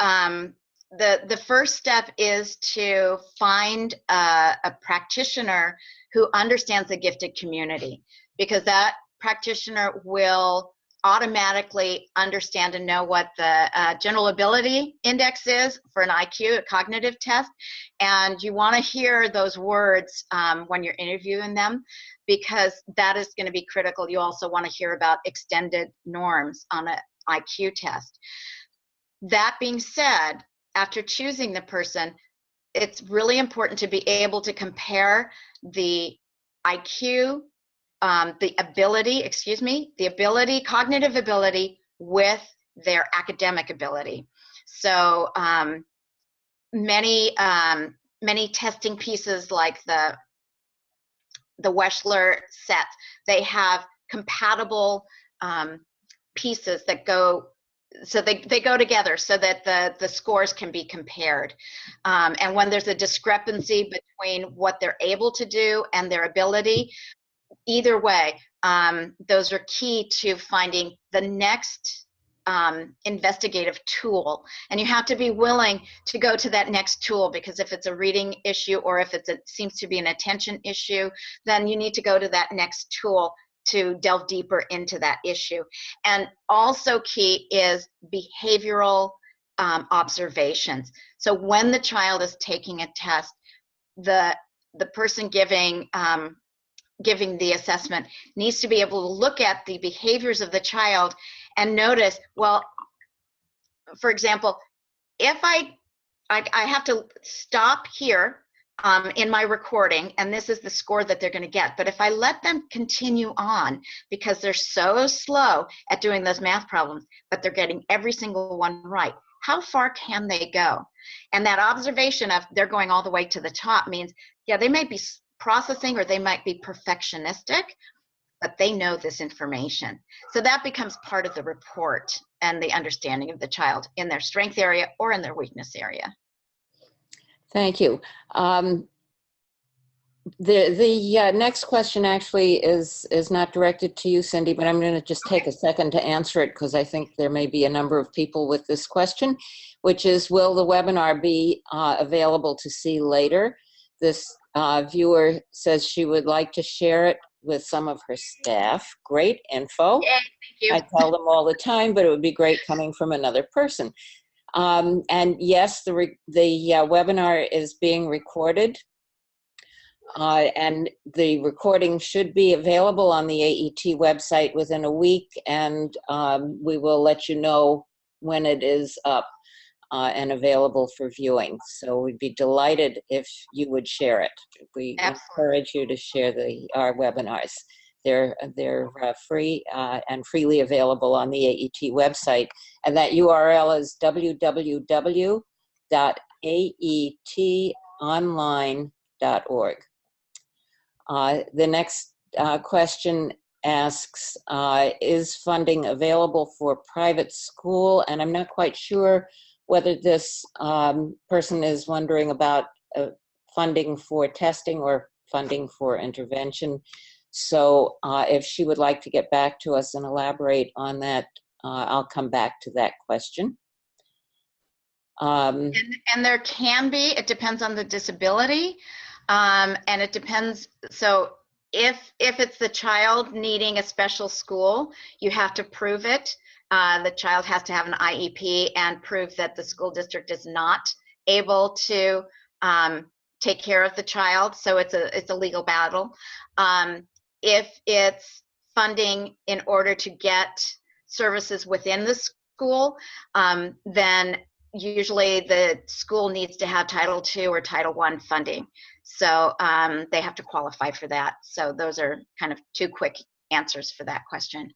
the first step is to find a practitioner who understands the gifted community, because that practitioner will automatically understand and know what the general ability index is for an IQ, a cognitive test. And you want to hear those words when you're interviewing them, because that is going to be critical. You also want to hear about extended norms on an IQ test. That being said, after choosing the person, it's really important to be able to compare the IQ, the ability, cognitive ability with their academic ability. So many testing pieces like the Wechsler set, they have compatible pieces that go, so they go together so that the scores can be compared. And when there's a discrepancy between what they're able to do and their ability, either way, those are key to finding the next investigative tool. And you have to be willing to go to that next tool, because if it's a reading issue or if it seems to be an attention issue, then you need to go to that next tool to delve deeper into that issue. And also key is behavioral observations. So when the child is taking a test, the person giving the assessment needs to be able to look at the behaviors of the child and notice, well, for example, if I have to stop here in my recording, and this is the score that they're going to get, but if I let them continue on because they're so slow at doing those math problems, but they're getting every single one right, how far can they go? And that observation of they're going all the way to the top means, yeah, they might be processing or they might be perfectionistic, but they know this information. So that becomes part of the report and the understanding of the child in their strength area or in their weakness area. Thank you. The next question actually is not directed to you, Cindy, but I'm going to just take a second to answer it, because I think there may be a number of people with this question, which is, will the webinar be available to see later? This viewer says she would like to share it with some of her staff. Great info. Yay, thank you. I tell them all the time, but it would be great coming from another person. And yes, the webinar is being recorded, and the recording should be available on the AET website within a week, and we will let you know when it is up and available for viewing. So we'd be delighted if you would share it. We encourage you to share our webinars. They're free and freely available on the AET website. And that URL is www.aetonline.org. The next question asks, is funding available for private school? And I'm not quite sure whether this person is wondering about funding for testing or funding for intervention. So if she would like to get back to us and elaborate on that, I'll come back to that question. And there can be, it depends on the disability, and it depends. So if it's the child needing a special school, you have to prove it. The child has to have an IEP and prove that the school district is not able to take care of the child. So it's a legal battle. If it's funding in order to get services within the school, then usually the school needs to have Title II or Title I funding. So they have to qualify for that. So those are kind of two quick answers for that question.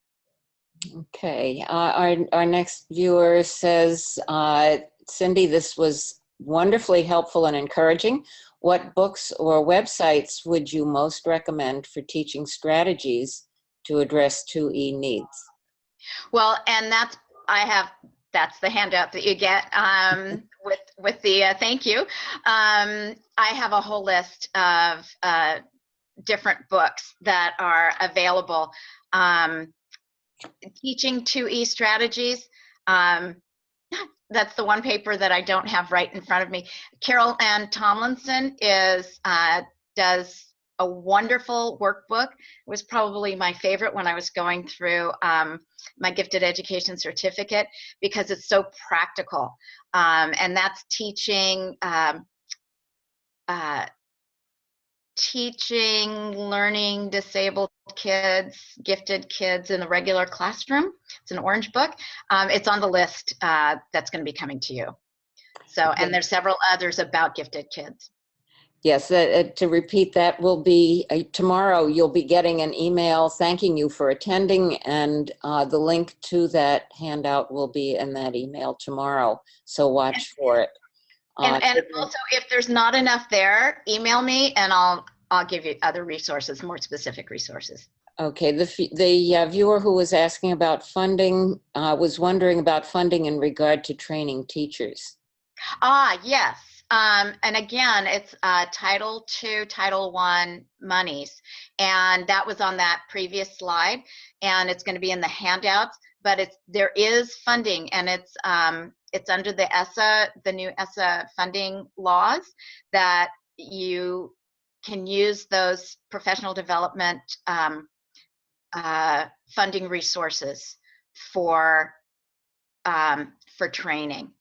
Okay, our next viewer says, Cindy, this was wonderfully helpful and encouraging. What books or websites would you most recommend for teaching strategies to address 2E needs? Well, and that's the handout that you get with the thank you. I have a whole list of different books that are available. Teaching 2E strategies. That's the one paper that I don't have right in front of me. Carol Ann Tomlinson does a wonderful workbook. It was probably my favorite when I was going through my gifted education certificate, because it's so practical. And that's teaching learning disabled kids, gifted kids in the regular classroom. It's an orange book. It's on the list that's going to be coming to you. So, and there's several others about gifted kids. Yes, to repeat, that will be tomorrow. You'll be getting an email thanking you for attending, and the link to that handout will be in that email tomorrow. So watch for it. And also, if there's not enough there, email me and I'll give you other resources, more specific resources. Okay, the viewer who was asking about funding was wondering about funding in regard to training teachers. Yes. And again, it's Title II, Title I monies. And that was on that previous slide. And it's going to be in the handouts. But there is funding, and it's under the ESSA, the new ESSA funding laws, that you can use those professional development funding resources for training.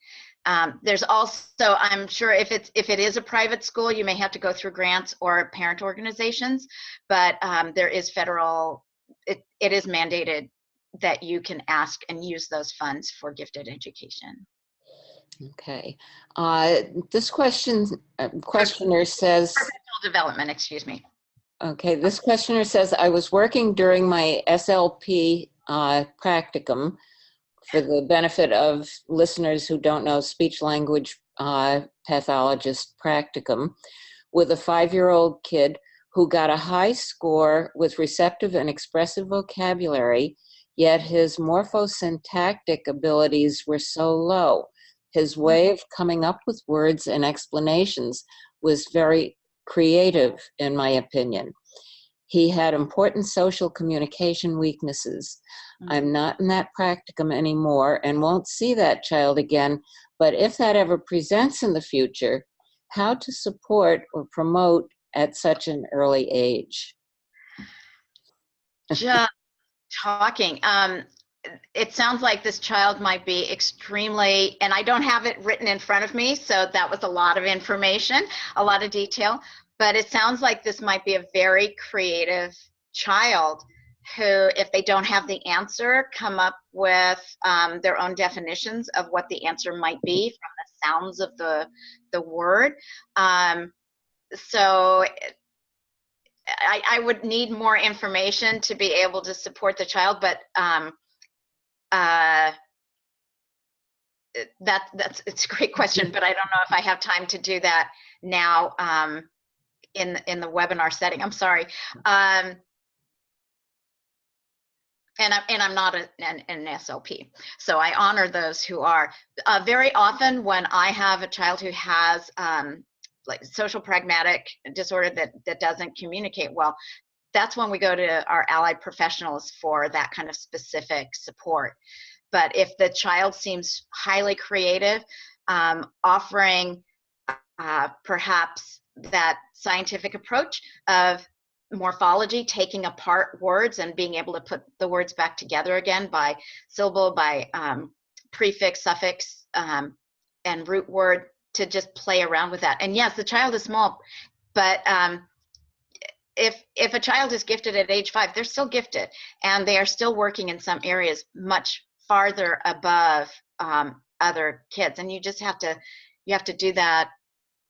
There's also, I'm sure if it is a private school, you may have to go through grants or parent organizations, but there is federal, it is mandated that you can ask and use those funds for gifted education. Okay. This questioner says... Professional development, excuse me. Okay, this questioner says, I was working during my SLP practicum, for the benefit of listeners who don't know, speech language pathologist practicum, with a 5-year-old kid who got a high score with receptive and expressive vocabulary, yet his morphosyntactic abilities were so low. His way of coming up with words and explanations was very creative, in my opinion. He had important social communication weaknesses. I'm not in that practicum anymore and won't see that child again, but if that ever presents in the future, how to support or promote at such an early age? Just talking. It sounds like this child might be extremely, and I don't have it written in front of me, so that was a lot of information, a lot of detail, but it sounds like this might be a very creative child who, if they don't have the answer, come up with their own definitions of what the answer might be from the sounds of the word. So I would need more information to be able to support the child, but it's a great question, but I don't know if I have time to do that now in the webinar setting. I'm sorry. And I'm not an SLP, so I honor those who are. Very often when I have a child who has like social pragmatic disorder that doesn't communicate well, that's when we go to our allied professionals for that kind of specific support. But if the child seems highly creative, offering perhaps that scientific approach of morphology, taking apart words and being able to put the words back together again by syllable, by prefix, suffix, and root word, to just play around with that. And yes, the child is small, but if a child is gifted at age 5, they're still gifted, and they are still working in some areas much farther above other kids. And you just have to do that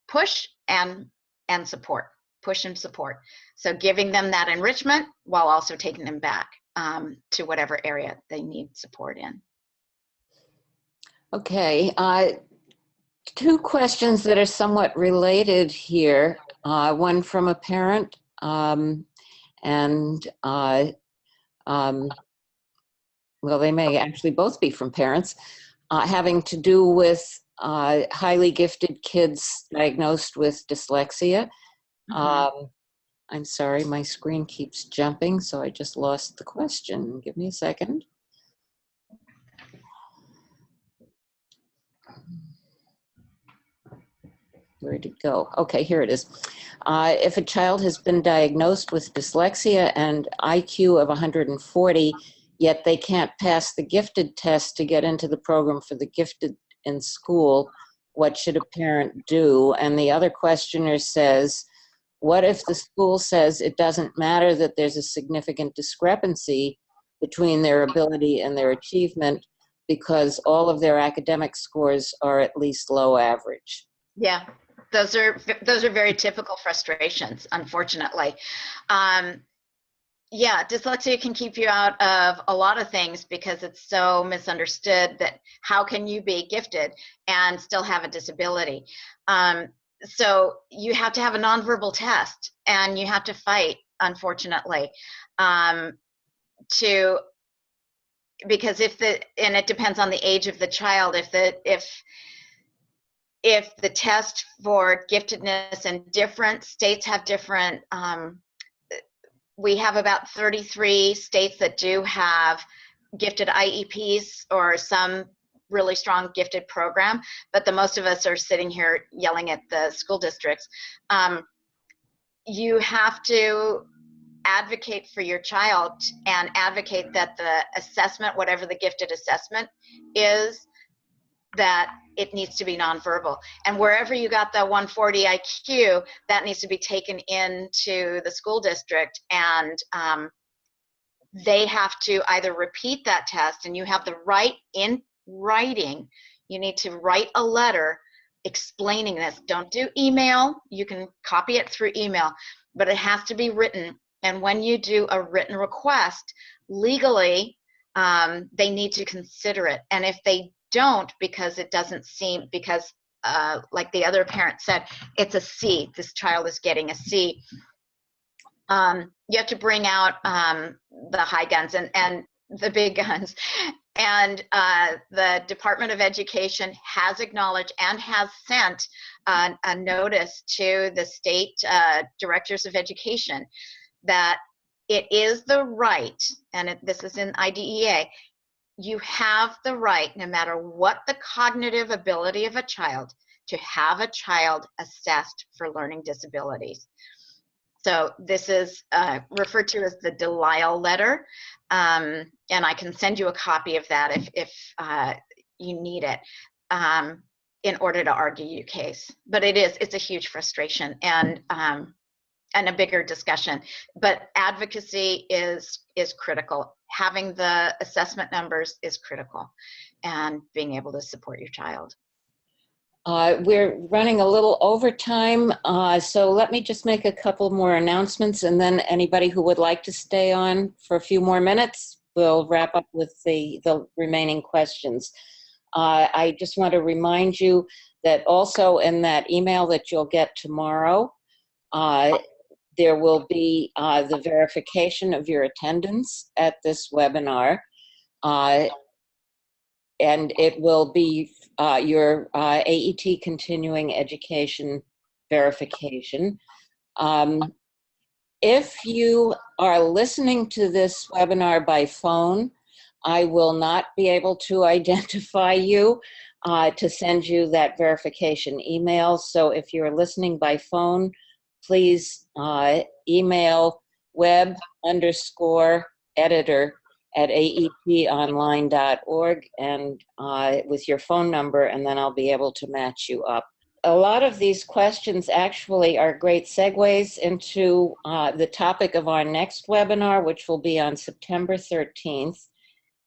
push and support, push and support. So giving them that enrichment while also taking them back to whatever area they need support in. Okay, 2 questions that are somewhat related here. One from a parent, well, they may actually both be from parents, having to do with highly gifted kids diagnosed with dyslexia. I'm sorry, my screen keeps jumping, so I just lost the question. Give me a second. Where did it go? Okay, here it is. If a child has been diagnosed with dyslexia and IQ of 140, yet they can't pass the gifted test to get into the program for the gifted in school, what should a parent do? And the other questioner says, what if the school says it doesn't matter that there's a significant discrepancy between their ability and their achievement because all of their academic scores are at least low average? Yeah, those are very typical frustrations, unfortunately. Yeah, dyslexia can keep you out of a lot of things because it's so misunderstood that how can you be gifted and still have a disability? So you have to have a nonverbal test, and you have to fight, unfortunately, because and it depends on the age of the child. If the test for giftedness and different states have different, we have about 33 states that do have gifted IEPs or some really strong gifted program, but the most of us are sitting here yelling at the school districts. You have to advocate for your child and advocate that the assessment, whatever the gifted assessment is, that it needs to be nonverbal. And wherever you got that 140 IQ, that needs to be taken into the school district, and they have to either repeat that test, and you have the right in writing. You need to write a letter explaining this. Don't do email. You can copy it through email, but it has to be written. And when you do a written request, legally, they need to consider it. And if they don't, because it doesn't seem, because like the other parent said, it's a C, this child is getting a C, you have to bring out the high guns and the big guns. And the Department of Education has acknowledged and has sent a notice to the state directors of education that it is the right, and this is in IDEA, you have the right, no matter what the cognitive ability of a child, to have a child assessed for learning disabilities. So this is referred to as the Delisle letter, and I can send you a copy of that if you need it in order to argue your case. But it's a huge frustration and a bigger discussion. But advocacy is critical. Having the assessment numbers is critical, and being able to support your child. We're running a little overtime, so let me just make a couple more announcements, and then anybody who would like to stay on for a few more minutes, we'll wrap up with the remaining questions. I just want to remind you that also in that email that you'll get tomorrow, there will be the verification of your attendance at this webinar, and it will be your AET continuing education verification. If you are listening to this webinar by phone, I will not be able to identify you to send you that verification email. So if you're listening by phone, please email web_editor@aetonline.org and with your phone number, and then I'll be able to match you up. A lot of these questions actually are great segues into the topic of our next webinar, which will be on September 13th.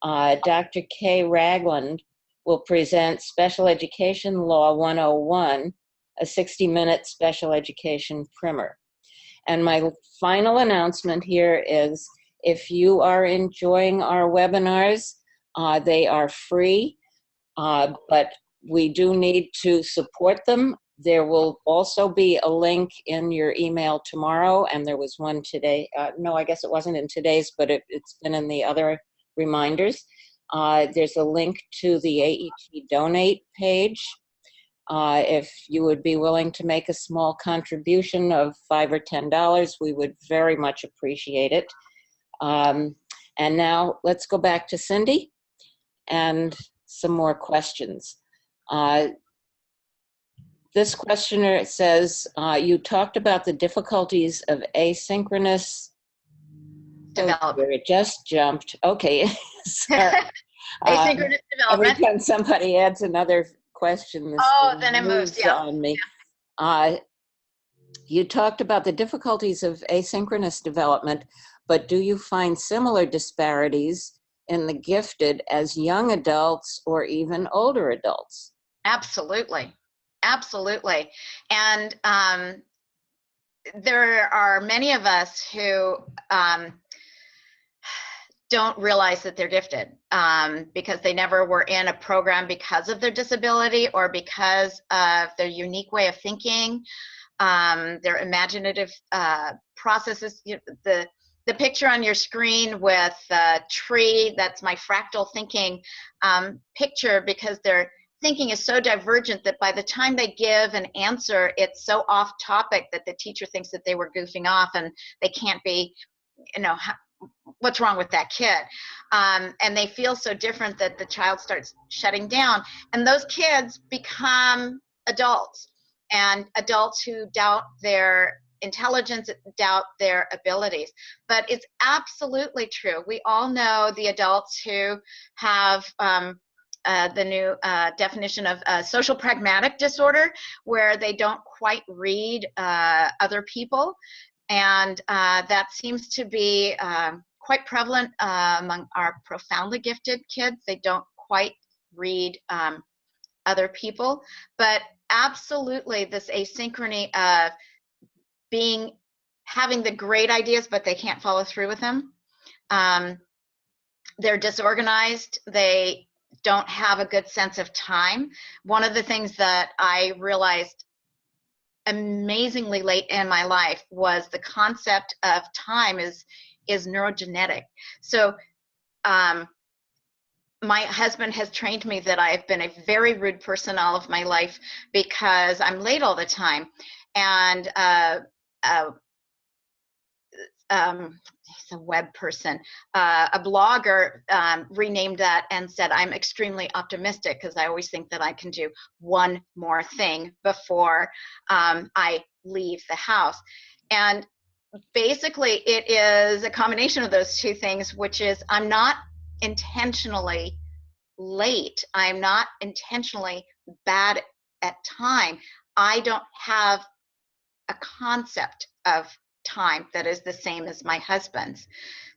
Dr. Kay Ragland will present Special Education Law 101, a 60-minute special education primer. And my final announcement here is, if you are enjoying our webinars, they are free, but we do need to support them. There will also be a link in your email tomorrow, and there was one today. No, I guess it wasn't in today's, but it's been in the other reminders. There's a link to the AET donate page. If you would be willing to make a small contribution of $5 or $10, we would very much appreciate it. And now let's go back to Cindy and some more questions. This questioner says, you talked about the difficulties of asynchronous Development. Oh, it just jumped. Okay. Sorry. Asynchronous Every development. time somebody adds another question, this Oh, thing then it moves, yeah. on me. You talked about the difficulties of asynchronous development, but do you find similar disparities in the gifted as young adults or even older adults? Absolutely. Absolutely. And there are many of us who don't realize that they're gifted because they never were in a program because of their disability or because of their unique way of thinking, their imaginative processes. The picture on your screen with a tree, that's my fractal thinking picture, because their thinking is so divergent that by the time they give an answer, it's so off topic that the teacher thinks that they were goofing off and they can't be, what's wrong with that kid? And they feel so different that the child starts shutting down. And those kids become adults, and adults who doubt their intelligence, doubt their abilities. But it's absolutely true. We all know the adults who have the new definition of social pragmatic disorder, where they don't quite read other people. And that seems to be quite prevalent among our profoundly gifted kids. They don't quite read other people. But absolutely, this asynchrony of having the great ideas, but they can't follow through with them. They're disorganized. They don't have a good sense of time. One of the things that I realized amazingly late in my life was the concept of time is neurogenetic. So my husband has trained me that I've been a very rude person all of my life because I'm late all the time. And he's a web person, a blogger renamed that and said, I'm extremely optimistic because I always think that I can do one more thing before I leave the house. And basically it is a combination of those two things, which is I'm not intentionally late. I'm not intentionally bad at time. I don't have a concept of time that is the same as my husband's.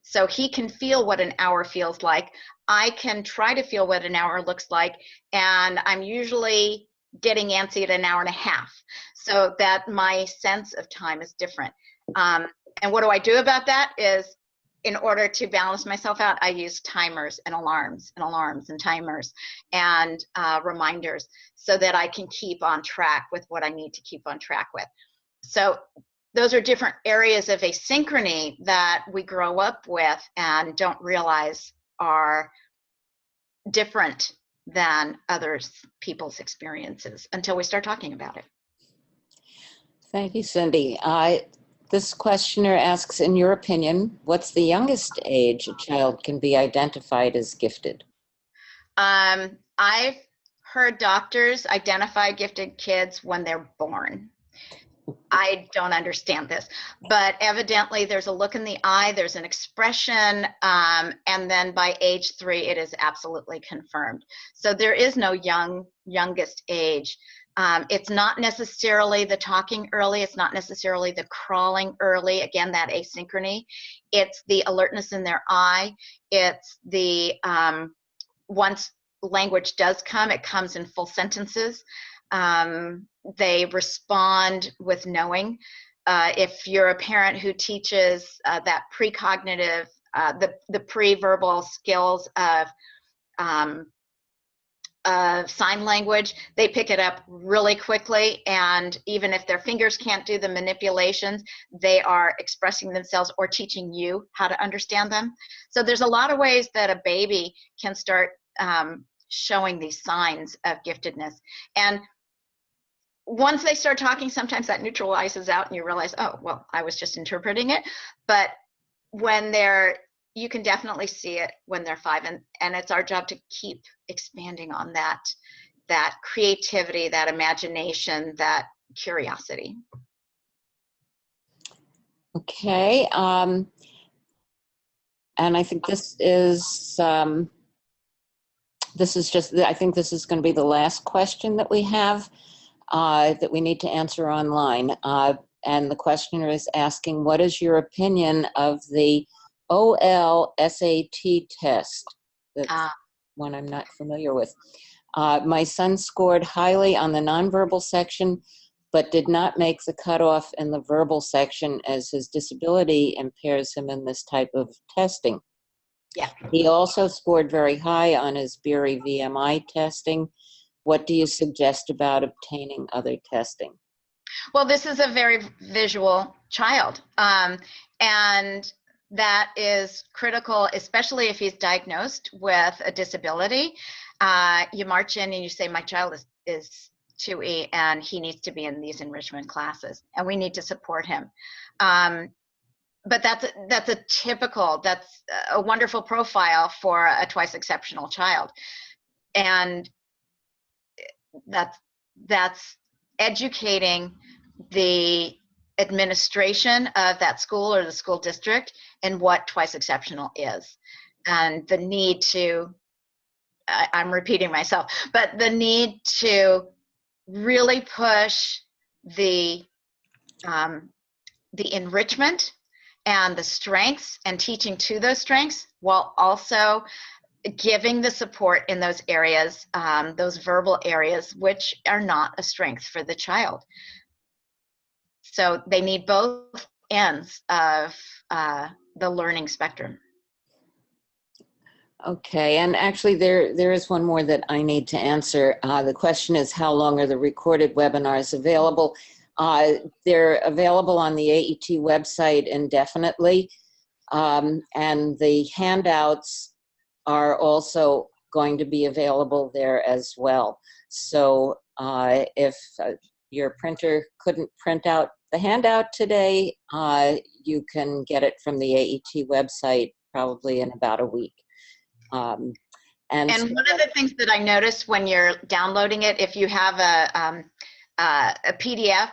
So he can feel what an hour feels like. I can try to feel what an hour looks like, and I'm usually getting antsy at an hour and a half, so that my sense of time is different. And what do I do about that is, in order to balance myself out, I use timers and alarms and timers and reminders so that I can keep on track with what I need to keep on track with. So those are different areas of asynchrony that we grow up with and don't realize are different than other people's experiences until we start talking about it. Thank you, Cindy. This questioner asks, in your opinion, what's the youngest age a child can be identified as gifted? I've heard doctors identify gifted kids when they're born. I don't understand this, but evidently there's a look in the eye, there's an expression, and then by age 3, it is absolutely confirmed. So there is no youngest age. It's not necessarily the talking early, it's not necessarily the crawling early, again, that asynchrony. It's the alertness in their eye. It's the, once language does come, it comes in full sentences. They respond with knowing. If you're a parent who teaches that precognitive, the pre-verbal skills of sign language, they pick it up really quickly, and even if their fingers can't do the manipulations, they are expressing themselves or teaching you how to understand them. So there's a lot of ways that a baby can start showing these signs of giftedness. And once they start talking, sometimes that neutralizes out and you realize, oh, well, I was just interpreting it. But when you can definitely see it when they're 5, and it's our job to keep expanding on that creativity, that imagination, that curiosity. Okay. And I think this is just, I think this is going to be the last question that we have that we need to answer online. And the questioner is asking, what is your opinion of the OL SAT test? That's one I'm not familiar with. My son scored highly on the nonverbal section, but did not make the cutoff in the verbal section as his disability impairs him in this type of testing. Yeah. He also scored very high on his Berry VMI testing. What do you suggest about obtaining other testing? Well, this is a very visual child, and that is critical, especially if he's diagnosed with a disability. You march in and you say, my child is 2E and he needs to be in these enrichment classes, and we need to support him. But that's a wonderful profile for a twice exceptional child, and that's educating the administration of that school or the school district and what twice exceptional is, and the need to, I'm repeating myself, but the need to really push the enrichment and the strengths and teaching to those strengths, while also giving the support in those areas, those verbal areas, which are not a strength for the child. So they need both ends of the learning spectrum. Okay, and actually there is one more that I need to answer. The question is, how long are the recorded webinars available? They're available on the AET website indefinitely, and the handouts are also going to be available there as well. So if your printer couldn't print out the handout today, you can get it from the AET website probably in about a week. And one of the things that I noticed when you're downloading it, if you have a PDF,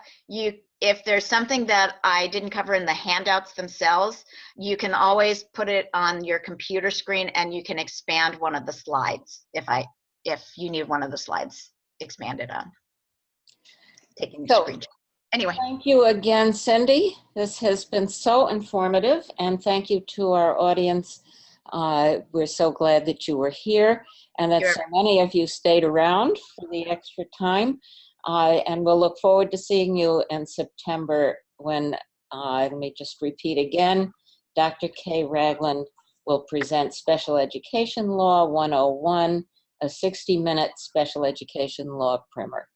if there's something that I didn't cover in the handouts themselves, you can always put it on your computer screen and you can expand one of the slides if you need one of the slides expanded on. Taking the screenshot. Anyway. Thank you again, Cindy. This has been so informative, and thank you to our audience. We're so glad that you were here and that so many of you stayed around for the extra time. And we'll look forward to seeing you in September when, let me just repeat again, Dr. Kay Ragland will present Special Education Law 101, a 60-minute special education law primer.